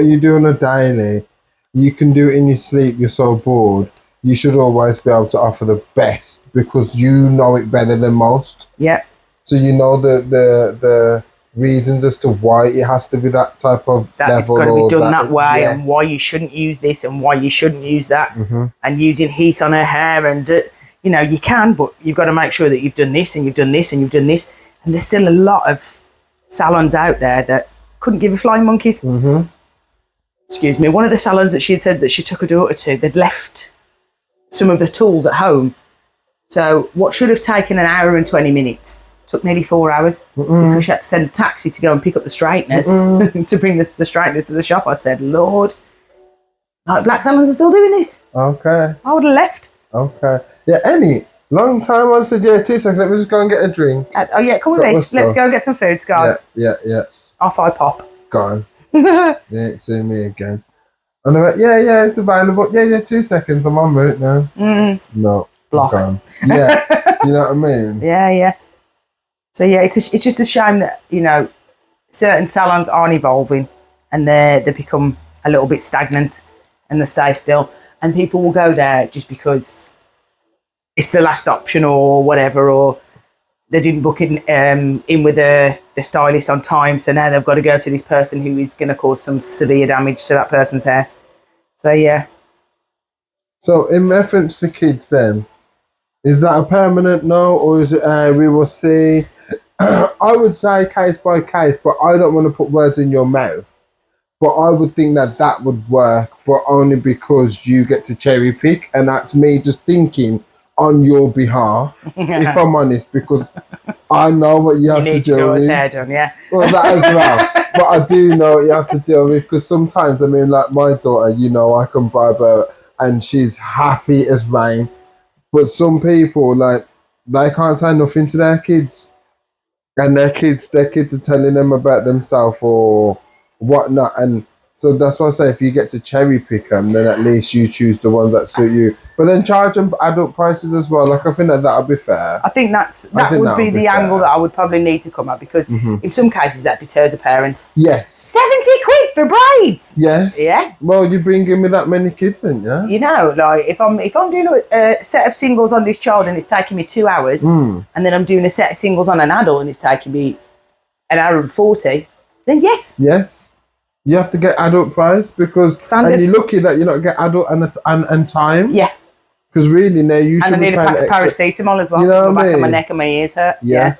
you do on a daily, you can do it in your sleep. You're so bored. You should always be able to offer the best because you know it better than most. Yeah. So you know the reasons as to why it has to be that type of level. It's got to be done that way, and why you shouldn't use this and why you shouldn't use that, and using heat on her hair, and you know, you can, but you've got to make sure that you've done this and you've done this and you've done this. And there's still a lot of salons out there that couldn't give a flying monkeys. Excuse me. One of the salons that she had said that she took her daughter to, they'd left some of the tools at home. So what should have taken an hour and 20 minutes took nearly 4 hours because she had to send a taxi to go and pick up the straighteners to bring the straighteners to the shop. I said, Lord, like black salons are still doing this. Okay. I would have left. Okay. Yeah, long time I said, 2 seconds, let me just go and get a drink. Oh yeah, come with this. Let's go and get some food, Scott. Yeah. Off I pop. Gone. Yeah, see me again. And I went, yeah, it's available. Yeah, 2 seconds, I'm en route now. No. Block. Gone. Yeah. You know what I mean? Yeah. So yeah, it's just a shame that, you know, certain salons aren't evolving and they become a little bit stagnant and they stay still. And people will go there just because it's the last option or whatever, or they didn't book in with the stylist on time, so now they've got to go to this person who is going to cause some severe damage to that person's hair. So yeah. So in reference to kids then, is that a permanent no, or is it we will see? I would say case by case, but I don't want to put words in your mouth. But I would think that would work, but only because you get to cherry pick, and that's me just thinking on your behalf, if I'm honest, because I know what you have to deal with. Hair done, yeah. Well, that as well. But I do know what you have to deal with, because sometimes, I mean, like my daughter, you know, I can bribe her and she's happy as rain. But some people, like, they can't say nothing to their kids. And their kids are telling them about themselves or whatnot. And so that's why I say if you get to cherry pick them, then at least you choose the ones that suit you. But then charge them adult prices as well. Like, I think that would be fair. I think that would be the angle that I would probably need to come at, because in some cases that deters a parent. Yes. 70 quid for braids. Yes. Yeah. Well, you're bringing me that many kids in, yeah? You know, like if I'm doing a set of singles on this child and it's taking me 2 hours, and then I'm doing a set of singles on an adult and it's taking me an hour and 40, then yes. Yes. You have to get adult price because standard. And you're lucky that you don't get adult and time. Yeah. Because really, now you should. And I need a pack of paracetamol as well. You know my what I back mean? of my neck and my ears hurt. Yeah.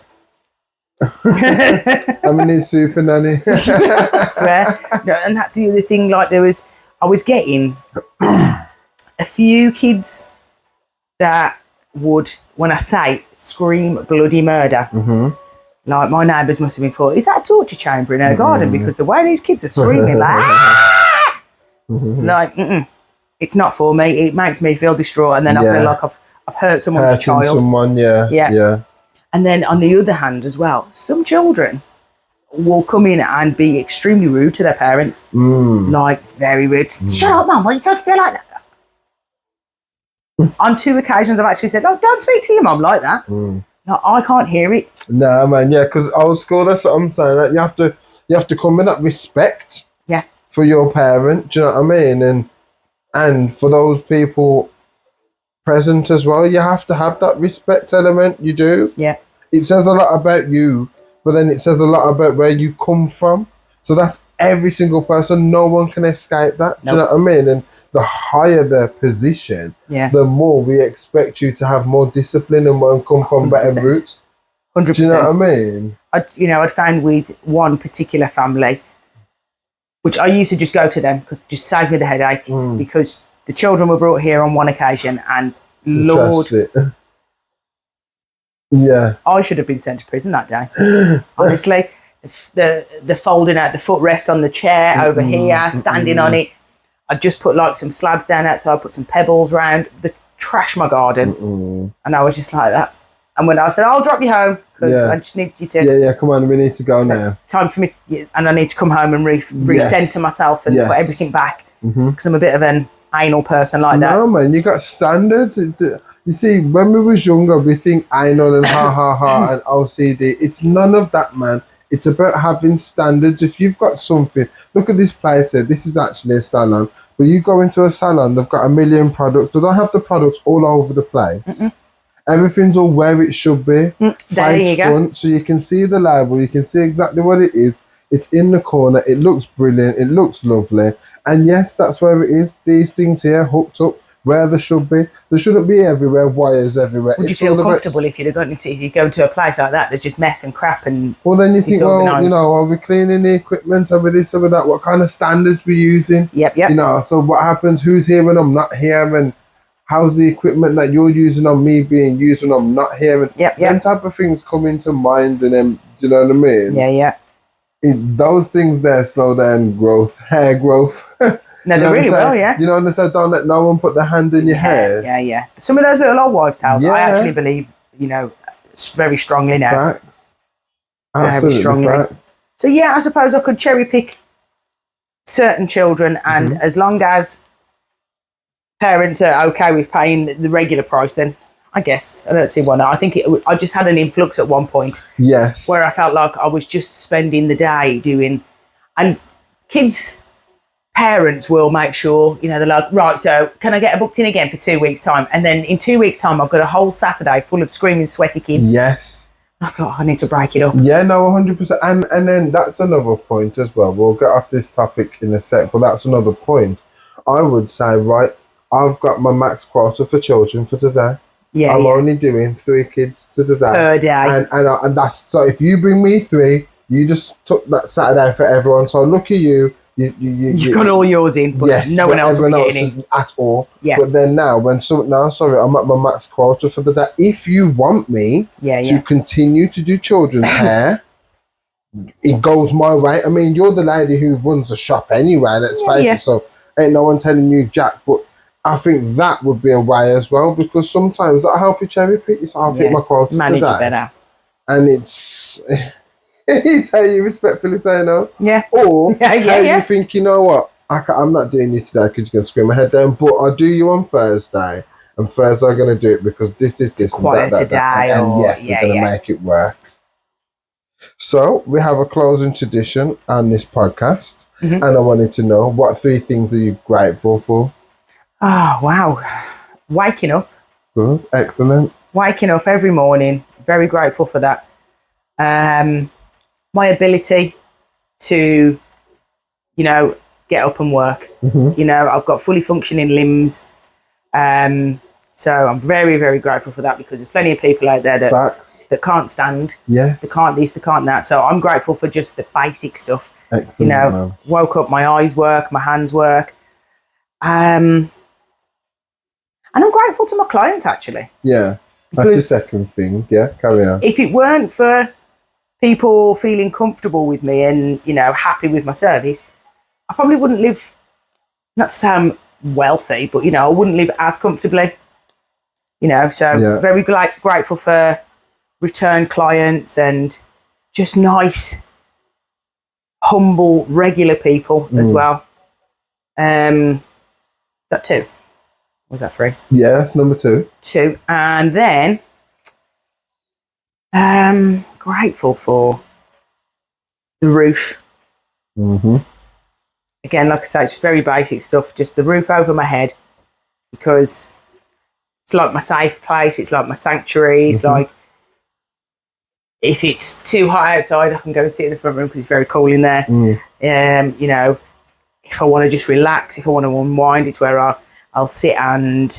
I'm a new super nanny. I swear. No, and that's the other thing. Like I was getting a few kids that would, when I say scream bloody murder, like my neighbours must have been thought, is that a torture chamber in her garden? Because the way these kids are screaming, like, ah! Like, it's not for me. It makes me feel distraught, and then I feel like I've hurt someone's child. Someone, yeah. And then on the other hand as well, some children will come in and be extremely rude to their parents. Like, very rude. Shut up, mum, what are you talking to like that? On 2 occasions I've actually said, no, don't speak to your mum like that. No, I can't hear it. Nah, man, yeah, because old school, that's what I'm saying. Like, you have to come in that respect for your parent, do you know what I mean? And for those people present as well, you have to have that respect element, you do. Yeah. It says a lot about you, but then it says a lot about where you come from. So that's every single person. No one can escape that. Do you know what I mean? And the higher the position, the more we expect you to have more discipline and more come from 100%. Better roots. 100%. Do you know what I mean? I'd found with one particular family, which I used to just go to them because it just saved me the headache, because the children were brought here on one occasion and Lord, I should have been sent to prison that day. Honestly, the folding out the footrest on the chair over here, standing on it. I just put like some slabs down outside, put some pebbles round, trash my garden, and I was just like that. And when I said, I'll drop you home because I just need you to. Yeah, come on, we need to go now. Time for me, and I need to come home and recenter myself and put everything back because I'm a bit of an anal person like that. No, man, you got standards. You see, when we was younger, we think anal and ha and OCD. It's none of that, man. It's about having standards. If you've got something, look at this place here. This is actually a salon. But you go into a salon, they've got 1 million products. They don't have the products all over the place. Everything's all where it should be. Face front, so you can see the label. You can see exactly what it is. It's in the corner. It looks brilliant. It looks lovely. And yes, that's where it is. These things here hooked up where they should be. They shouldn't be everywhere, wires everywhere. Would you feel comfortable if you go to a place like that? There's just mess and crap and. Well, then you think, well, you know, are we cleaning the equipment? Are we this, are we that? What kind of standards we using? Yep. You know, so what happens? Who's here when I'm not here? And how's the equipment that you're using on me being used when I'm not here? And them type of things come into mind, and then, do you know what I mean? Yeah. Those things there slow down growth, hair growth. No, they really will, yeah. You know, and they said, don't let no one put their hand in your hair. Yeah. Some of those little old wives' tales, I actually believe, you know, very strongly now. Facts. Absolutely very strongly. Facts. So, yeah, I suppose I could cherry pick certain children, and as long as parents are okay with paying the regular price, then I guess I don't see why not. I think I just had an influx at one point. Yes. Where I felt like I was just spending the day doing, and kids. Parents will make sure, you know, they're like, right, so can I get booked in again for 2 weeks' time? And then in 2 weeks' time, I've got a whole Saturday full of screaming, sweaty kids. Yes. I thought, I need to break it up. Yeah, no, 100%. And then that's another point as well. We'll get off this topic in a sec, but that's another point. I would say, right, I've got my max quota for children for today. Yeah, I'm only doing 3 kids to the day. Per day. And that's, so if you bring me 3, you just took that Saturday for everyone. So look at you. You've got all yours in, but no one else will be getting in. At all. Yeah. But then now, I'm at my max quota for the day. If you want me to continue to do children's hair, it goes my way. I mean, you're the lady who runs the shop anyway, let's face it, so ain't no one telling you jack, but I think that would be a way as well, because sometimes I help you cherry pick, so I'll hit my quota manage today. It better. And it's... It's how you respectfully say no. Yeah. Or you think, you know what, I'm not doing you today because you're going to scream my head down, but I'll do you on Thursday. And Thursday I'm going to do it because this, and that. And yes, we're going to make it work. So we have a closing tradition on this podcast. And I wanted to know, what 3 things are you grateful for? Oh, wow. Waking up. Good. Excellent. Waking up every morning. Very grateful for that. My ability to, you know, get up and work. You know, I've got fully functioning limbs. So I'm very, very grateful for that, because there's plenty of people out there that Facts. that can't stand, Yes. they can't this, they can't that. So I'm grateful for just the basic stuff. Excellent, You know, man. woke up, my eyes work, my hands work. And I'm grateful to my clients, actually. Yeah. That's Because the second thing. Yeah, carry on. if it weren't for people feeling comfortable with me and, you know, happy with my service, I probably wouldn't live, not to say I'm wealthy, but, you know, I wouldn't live as comfortably. You know, so Yeah. very grateful for return clients and just nice, humble, regular people as well. Is that 2? Was that 3? Yeah, that's number 2. 2. And then grateful for the roof. Mm-hmm. Again, like I say, it's just very basic stuff, just the roof over my head, because it's like my safe place, it's like my sanctuary. It's like, if it's too hot outside, I can go and sit in the front room because it's very cool in there. You know, if I want to just relax, if I want to unwind, it's where I'll sit and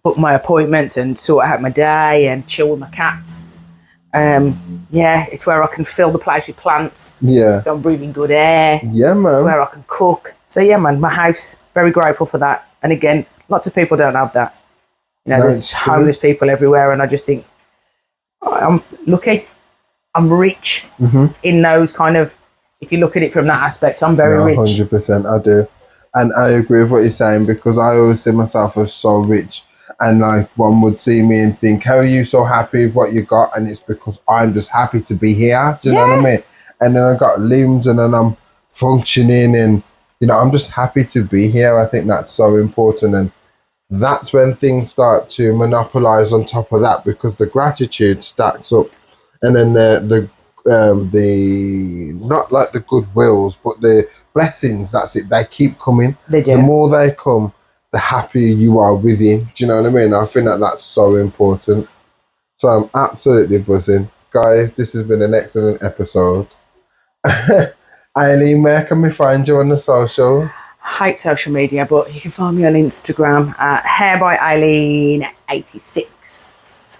book my appointments and sort out my day and chill with my cats. Yeah, it's where I can fill the place with plants. Yeah. So I'm breathing good air. Yeah, man. It's where I can cook. So yeah, man, my house, very grateful for that. And again, lots of people don't have that. You know, there's homeless people everywhere, and I just think, oh, I'm lucky. I'm rich in those kind of, if you look at it from that aspect, I'm very rich. 100%, I do. And I agree with what you're saying, because I always see myself as so rich. And like, one would see me and think, how are you so happy with what you got? And it's because I'm just happy to be here. Do you know what I mean? And then I got limbs, and then I'm functioning, and, you know, I'm just happy to be here. I think that's so important. And that's when things start to monopolize on top of that, because the gratitude stacks up. And then the not like the goodwills, but the blessings, that's it, they keep coming. They do. The more they come, the happier you are within. Do you know what I mean? I think that's so important. So I'm absolutely buzzing. Guys, this has been an excellent episode. Aileen, where can we find you on the socials? I hate social media, but you can find me on Instagram at hairbyaileen86.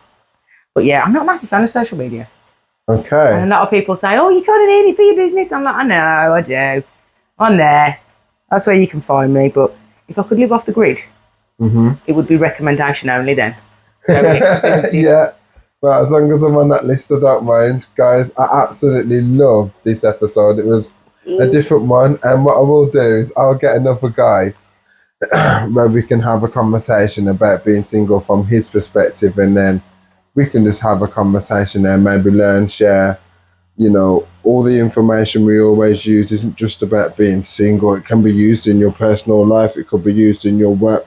But yeah, I'm not a massive fan of social media. Okay. And a lot of people say, oh, you kind of need it for your business. I'm like, I know, I do. On there. That's where you can find me. But if I could live off the grid, it would be recommendation only then. Very exclusive. Yeah. Well, as long as I'm on that list, I don't mind. Guys, I absolutely love this episode. It was a different one. And what I will do is I'll get another guy where we can have a conversation about being single from his perspective, and then we can just have a conversation there, maybe learn, share. You know, all the information we always use isn't just about being single. It can be used in your personal life. It could be used in your work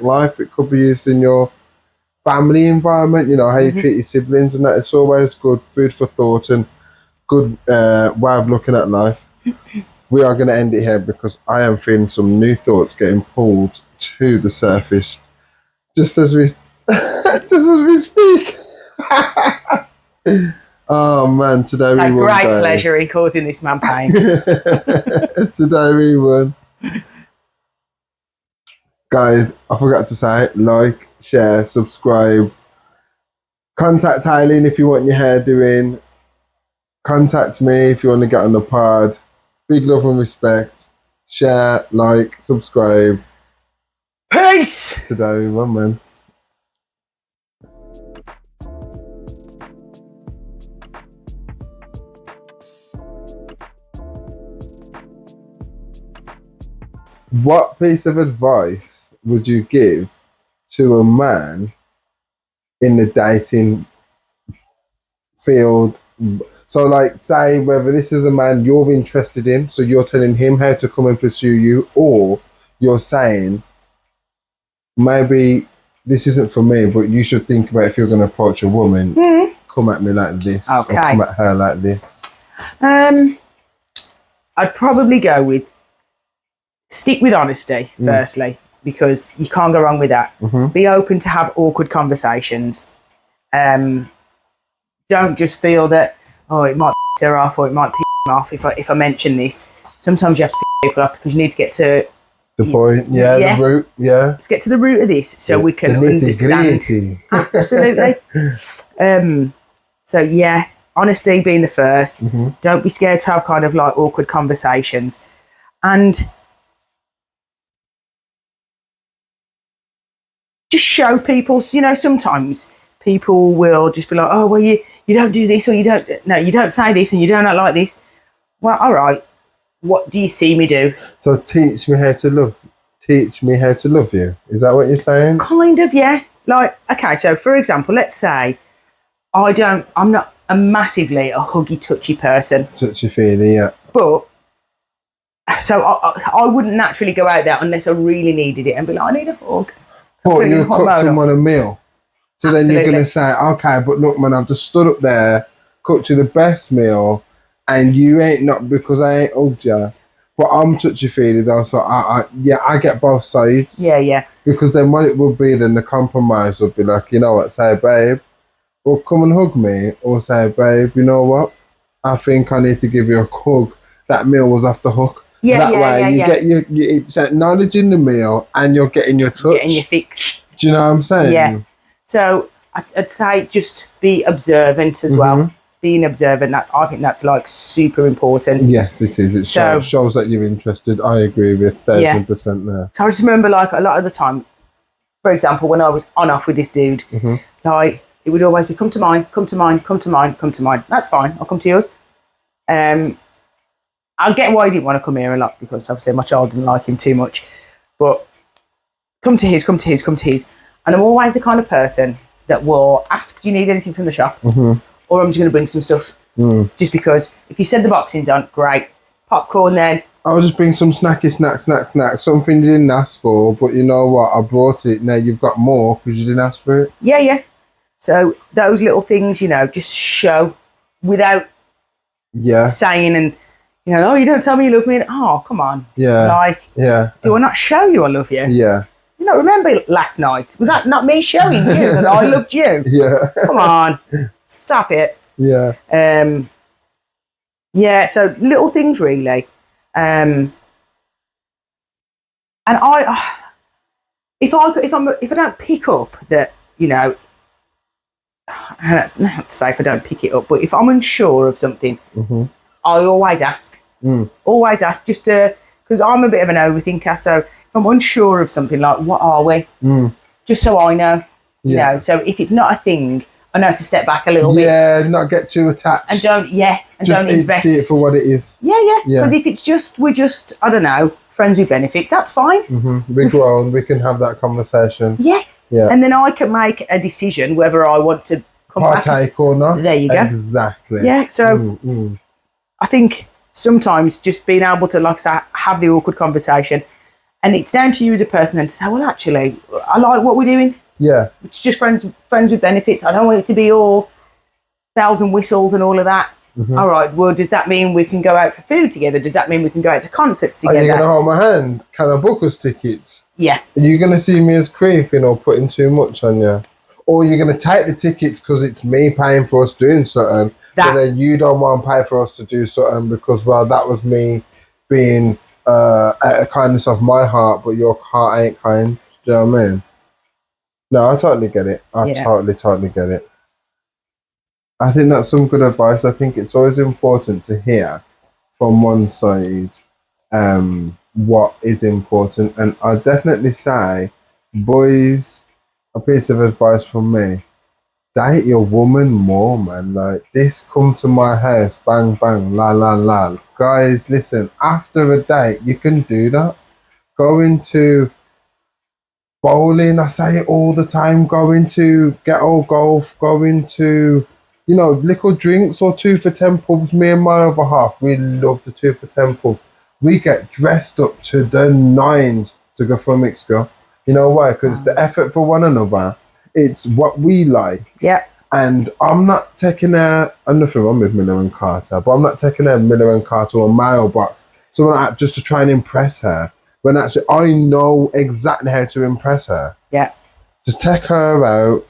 life. It could be used in your family environment, you know, how you treat your siblings, and that. It's always good food for thought and good way of looking at life. We are going to end it here, because I am feeling some new thoughts getting pulled to the surface just as we speak. Oh man, today it's we won. It's a great guys. pleasure in causing this man pain. Today we won. Guys, I forgot to say, like, share, subscribe. Contact Aileen if you want your hair doing. Contact me if you want to get on the pod. Big love and respect. Share, like, subscribe. Peace! Today we won, man. What piece of advice would you give to a man in the dating field? So, like, say whether this is a man you're interested in, so you're telling him how to come and pursue you, or you're saying, maybe this isn't for me, but you should think about, if you're going to approach a woman, come at me like this, or come at her like this. I'd probably go with stick with honesty, firstly, because you can't go wrong with that. Be open to have awkward conversations. Don't just feel that, oh, it might piss her off, or it might piss him off if I mention this. Sometimes you have to piss people off, because you need to get to The point, yeah. the root, yeah. Let's get to the root of this so we can understand. Absolutely. So yeah, honesty being the 1st. Don't be scared to have kind of like awkward conversations. And just show people, sometimes people will just be like, oh, well, you don't do this, or you don't say this, and you don't like this. Well, all right, what do you see me do? So teach me how to love you. Is that what you're saying? Kind of, yeah. Like, okay, so for example, let's say I'm not massively a huggy, touchy person. Touchy-feely, yeah. But, so I wouldn't naturally go out there unless I really needed it and be like, I need a hug. But you cook someone a meal. So then you're going to say, okay, but look, man, I've just stood up there, cooked you the best meal, and you ain't not because I ain't hugged you. But I'm touchy-feely though, so I get both sides. Yeah, yeah. Because then what it would be, then the compromise would be like, you know what, say, babe, well, come and hug me. Or say, babe, you know what, I think I need to give you a hug. That meal was off the hook. Yeah, that way you get it's acknowledging the meal and you're getting your touch. Getting your fix. Do you know what I'm saying? Yeah. So I'd say just be observant as well. Being observant, I think that's like super important. Yes, it is. It shows that you're interested. I agree with 1,000% there. So I just remember like a lot of the time, for example, when I was on off with this dude, like it would always be, come to mine, come to mine, come to mine, come to mine. That's fine. I'll come to yours. I get why he didn't want to come here a lot because obviously my child didn't like him too much. But come to his, come to his, come to his. And I'm always the kind of person that will ask, do you need anything from the shop? Or I'm just going to bring some stuff. Just because if you said the boxing's on, great. Popcorn then. I'll just bring some snacky snack. Something you didn't ask for, but you know what? I brought it. Now you've got more because you didn't ask for it. Yeah, yeah. So those little things, just show without saying and, oh, you don't tell me you love me. And, oh, come on. Yeah. Do I not show you I love you? Yeah. Remember last night? Was that not me showing you that I loved you? Yeah. Come on. Stop it. Yeah. So little things really. And if I don't pick up that, I don't have to say if I don't pick it up, but if I'm unsure of something, I always ask. Always ask, just because I'm a bit of an overthinker. So if I'm unsure of something, like what are we? Just so I know. So if it's not a thing, I know to step back a little bit. Yeah, not get too attached. And don't invest. See it for what it is. Yeah. Because if it's we're just, I don't know, friends with benefits, that's fine. We're grown, we can have that conversation. Yeah. And then I can make a decision whether I want to come partake or not. There you go. Exactly. Yeah, so I think sometimes just being able to, like I say, have the awkward conversation, and it's down to you as a person then to say, well, actually, I like what we're doing. Yeah. It's just friends with benefits. I don't want it to be all bells and whistles and all of that. All right, well, does that mean we can go out for food together? Does that mean we can go out to concerts together? Are you going to hold my hand? Can I book us tickets? Yeah. Are you going to see me as creeping or putting too much on you? Or you're going to take the tickets because it's me paying for us doing something, but then you don't want to pay for us to do something because, well, that was me being out of kindness of my heart, but your heart ain't kind. Do you know what I mean? No, I totally get it. I totally get it. I think that's some good advice. I think it's always important to hear from one side what is important. And I'll definitely say, boys, a piece of advice from me, date your woman more, man. Like, this, come to my house, bang, bang, la, la, la. Guys, listen, after a date, you can do that. Go into bowling, I say it all the time, going to ghetto golf, going to, little drinks or 2 for 10 pubs. Me and my other half, we love the 2 for 10 pubs. We get dressed up to the nines to go for a mixed girl. You know why? Because the effort for one another, it's what we like. Yeah. And I'm not taking I'm nothing wrong with Miller and Carter, but I'm not taking a Miller and Carter or mailbox just to try and impress her. When actually I know exactly how to impress her. Yeah. Just take her out,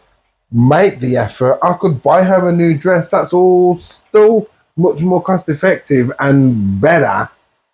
make the effort. I could buy her a new dress. That's all still much more cost effective and better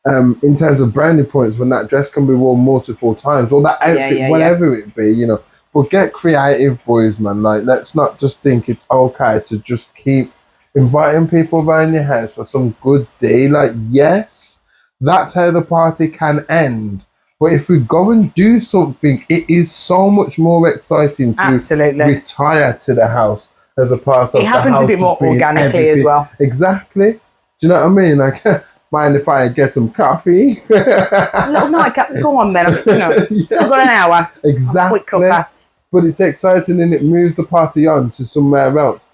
in terms of branding points, when that dress can be worn multiple times, or that outfit, whatever it be, you know. But get creative, boys, man. Like, let's not just think it's okay to just keep inviting people around your house for some good day. Like, yes, that's how the party can end. But if we go and do something, it is so much more exciting to retire to the house as opposed to the house. It happens a bit more organically as well. Exactly. Do you know what I mean? Like, mind if I get some coffee? A little nightcap. Go on then. I've still got an hour. Exactly. Quick cuppa. But it's exciting and it moves the party on to somewhere else.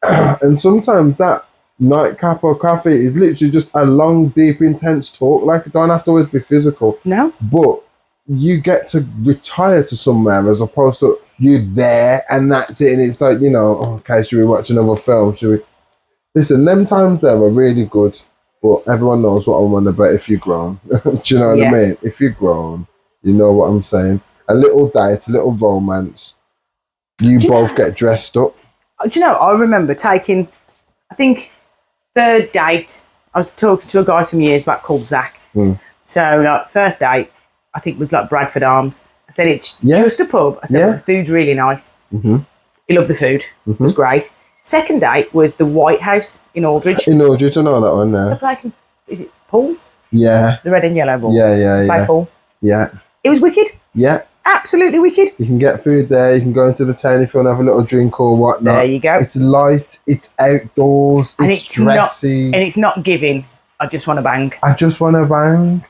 And sometimes that nightcap or coffee is literally just a long, deep, intense talk. Like, it don't have to always be physical. No. But you get to retire to somewhere as opposed to you there and that's it. And it's like, you know, okay, should we watch another film? Should we? Listen, them times there were really good. But everyone knows what I'm on about if you're grown. Do you know what I mean? If you're grown, you know what I'm saying. A little date, a little romance. You both get dressed up. Do you know, I remember taking, I think, third date, I was talking to a guy some years back called Zach. So, like, first date, I think was like Bradford Arms. I said, it's just a pub. I said, well, the food's really nice. He loved the food. It was great. Second date was the White House in Aldridge. In Aldridge, I know that one there. It's a place in, is it Pool? Yeah. The red and yellow balls. Yeah. Pool. Yeah. It was wicked. Yeah. Absolutely wicked. You can get food there. You can go into the town if you want to have a little drink or whatnot. There you go. It's light. It's outdoors. It's dressy. And it's not giving. I just want to bang. I just want to bang.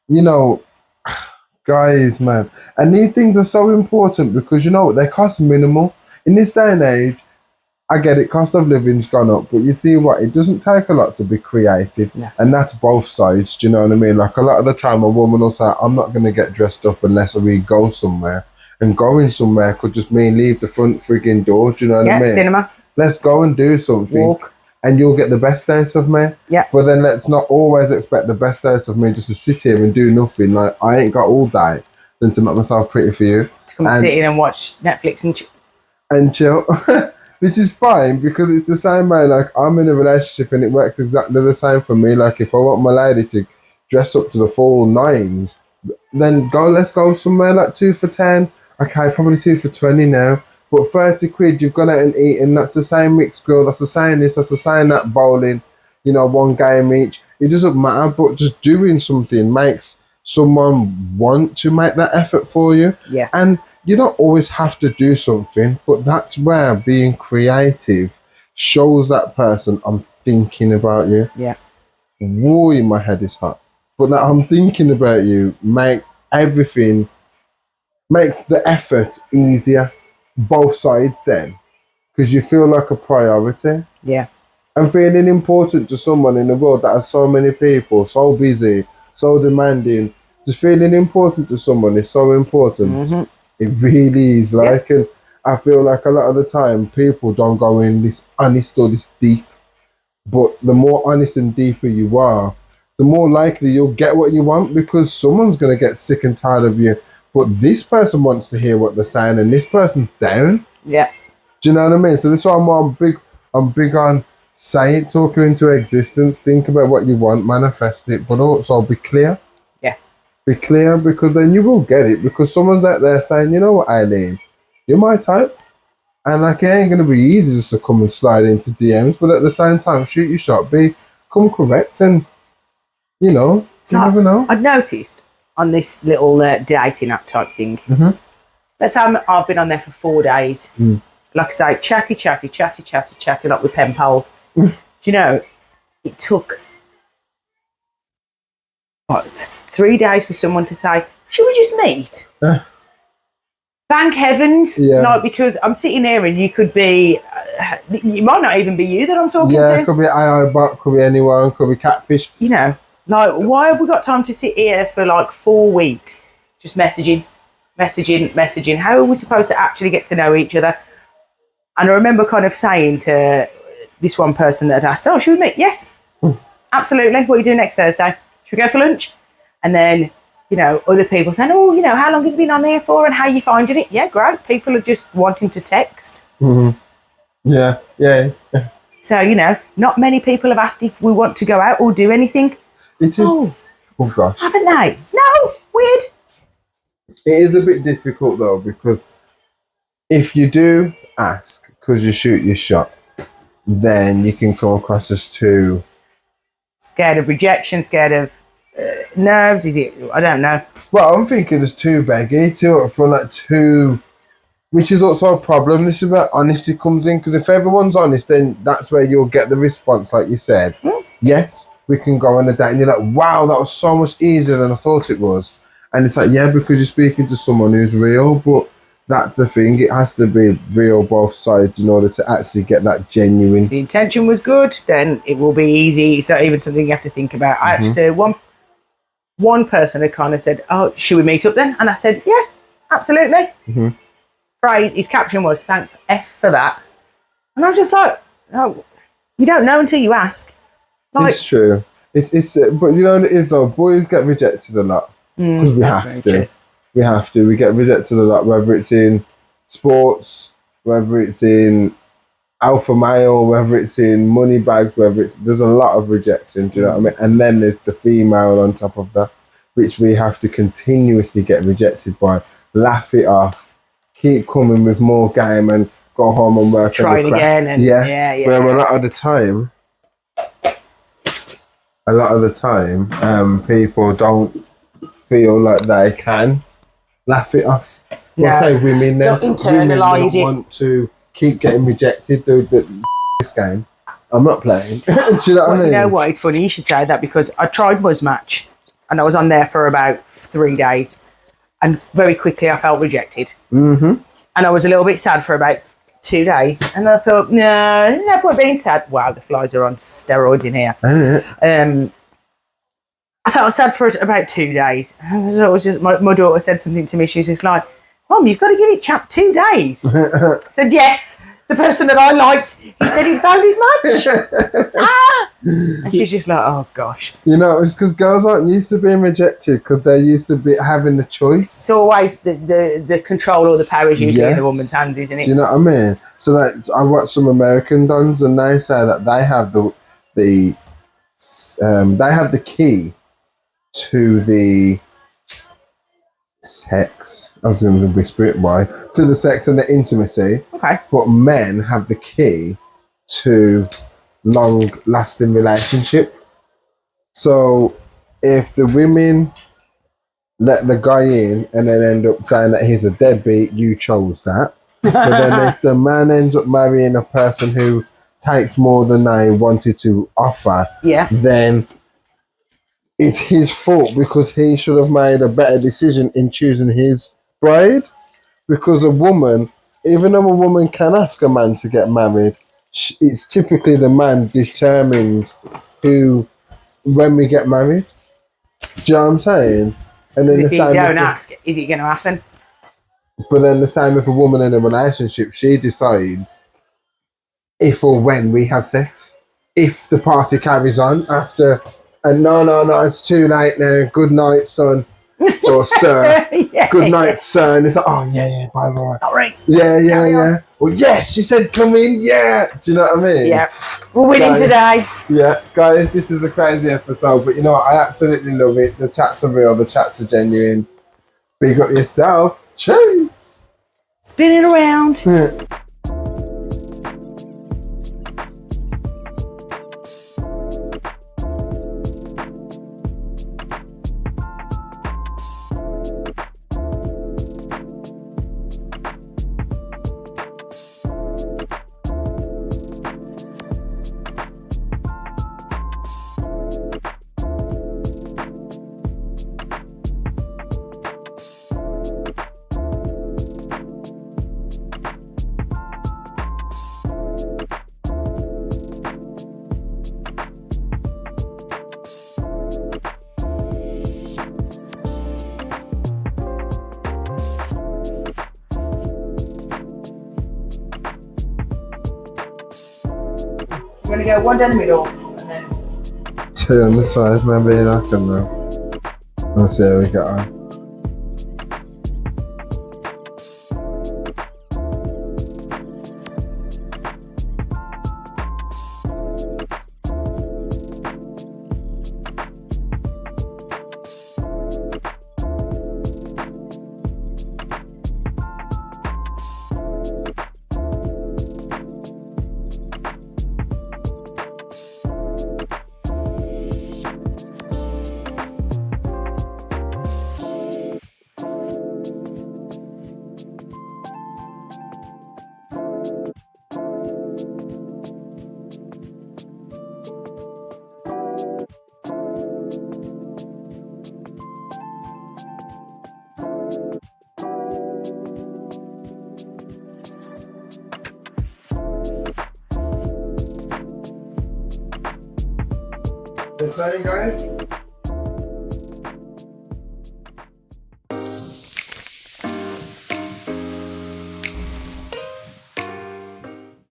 You know, guys, man. And these things are so important because, you know what, they cost minimal. In this day and age, I get it, cost of living's gone up, but you see what, it doesn't take a lot to be creative. And that's both sides, do you know what I mean? Like, a lot of the time a woman will say, I'm not going to get dressed up unless we go somewhere. And going somewhere could just mean leave the front frigging door, do you know what I mean? Cinema. Let's go and do something. Walk. And you'll get the best out of me. Yeah. But then let's not always expect the best out of me just to sit here and do nothing. Like, I ain't got all day than to make myself pretty for you. To come and sit in and watch Netflix and chill. Which is fine because it's the same way. Like, I'm in a relationship and it works exactly the same for me. Like, if I want my lady to dress up to the full nines, then let's go somewhere like 2 for 10. Okay, probably 2 for 20 now. But 30 quid, you've gone out and eaten. That's the same mixed grill. That's the same this. That's the same that bowling. You know, 1 game each. It doesn't matter. But just doing something makes someone want to make that effort for you. Yeah. And you don't always have to do something, but that's where being creative shows that person I'm thinking about you. Yeah. Whoa, my head is hot. But that I'm thinking about you makes the effort easier. Both sides then. Because you feel like a priority. Yeah. And feeling important to someone in the world that has so many people, so busy, so demanding. Just feeling important to someone is so important. It really is. Like, and I feel like a lot of the time people don't go in this honest or this deep. But the more honest and deeper you are, the more likely you'll get what you want because someone's going to get sick and tired of you. But this person wants to hear what they're saying and this person's down. Yeah. Do you know what I mean? So this is why I'm big on say it, talk it into existence, think about what you want, manifest it, but also be clear. Be clear because then you will get it because someone's out there saying, you know what, Aileen, you're my type. And like, it ain't going to be easy just to come and slide into DMs, but at the same time, shoot your shot, come correct and, you know, you never know. I've noticed on this little dating app type thing, let's say I've been on there for 4 days. Like I say, chatty, like with pen pals. Do you know, it took, 3 days for someone to say, should we just meet? Thank heavens. Like, because I'm sitting here and you could be, it might not even be you that I'm talking to. Yeah, it could be AI bot, could be anyone, could be catfish. You know, like, why have we got time to sit here for like 4 weeks just messaging? How are we supposed to actually get to know each other? And I remember kind of saying to this one person that had asked, oh, should we meet? Yes, absolutely. What are you doing next Thursday? Should we go for lunch? And then, you know, other people saying, oh, you know, how long have you been on here for and how are you finding it? Yeah, great. People are just wanting to text. Yeah. So, you know, not many people have asked if we want to go out or do anything. It is. Oh gosh. Haven't they? No, weird. It is a bit difficult though, because if you do ask because you shoot your shot, then you can come across as too Scared of rejection, scared of nerves. Is it? I don't know. well. I'm thinking it's too beggy, too upfront, like too, which is also a problem. This is where honesty comes in, because if everyone's honest, then that's where you'll get the response, like you said. Yes, we can go on a date, and you're like, wow, that was so much easier than I thought it was. And it's like, yeah, because you're speaking to someone who's real, but that's the thing. It has to be real both sides in order to actually get that genuine. If the intention was good, then it will be easy. It's not even something you have to think about. Actually, one person had kind of said, "Oh, should we meet up then?" And I said, "Yeah, absolutely." Phrase, his caption was, "Thank F for that." And I was just like, "Oh, you don't know until you ask." Like, It's true. It's but you know what it is though. Boys get rejected a lot because we have to. true. We have to. We get rejected a lot, whether it's in sports, whether it's in alpha male, whether it's in money bags, there's a lot of rejection. Do you know what I mean? And then there's the female on top of that, which we have to continuously get rejected by. Laugh it off, keep coming with more game, and go home and work. Try it again, and yeah. Where a lot of the time, people don't feel like they can laugh it off. No. Well, say women, then Don't internalise it. Want to keep getting rejected. This game, I'm not playing. Do you know what I mean? You know what? It's funny you should say that, because I tried Muzzmatch and I was on there for about 3 days, and very quickly I felt rejected. And I was a little bit sad for about 2 days, and I thought, no point being sad. Wow, the flies are on steroids in here. I felt sad for about 2 days. It was just my daughter said something to me. She was just like, "Mom, you've got to give it chap 2 days." I said, "Yes, the person that I liked, he said he found his match." And she's just like, "Oh gosh." You know, it's because girls aren't used to being rejected, because they're used to having the choice. It's always the control or the power is usually in the woman's hands, isn't it? Do you know what I mean? So like, I watch some American dons, and they say that they have the key to the sex. I was going to whisper it. Why? To the sex and the intimacy. Okay. But men have the key to long-lasting relationship. So if the women let the guy in and then end up saying that he's a deadbeat, you chose that. But then if the man ends up marrying a person who takes more than they wanted to offer, then it's his fault, because he should have made a better decision in choosing his bride. Because a woman, even though a woman can ask a man to get married, it's typically the man determines when we get married. Do you know what I'm saying? And then if you don't ask, is it going to happen? But then the same with a woman in a relationship, she decides if or when we have sex. If the party carries on after, and no, it's too late now. Good night, son. Or sir. Good night, son. It's like, oh, yeah, bye. All right. Yeah. Well, yes, you said come in, yeah. Do you know what I mean? Yeah. We're winning today. Yeah, guys, this is a crazy episode, but you know what? I absolutely love it. The chats are real, the chats are genuine. Big up yourself. Cheers. Spin it around. We're going to go one down the middle and then 2 on the side, maybe I can know. Let's see how we get on. saying, guys?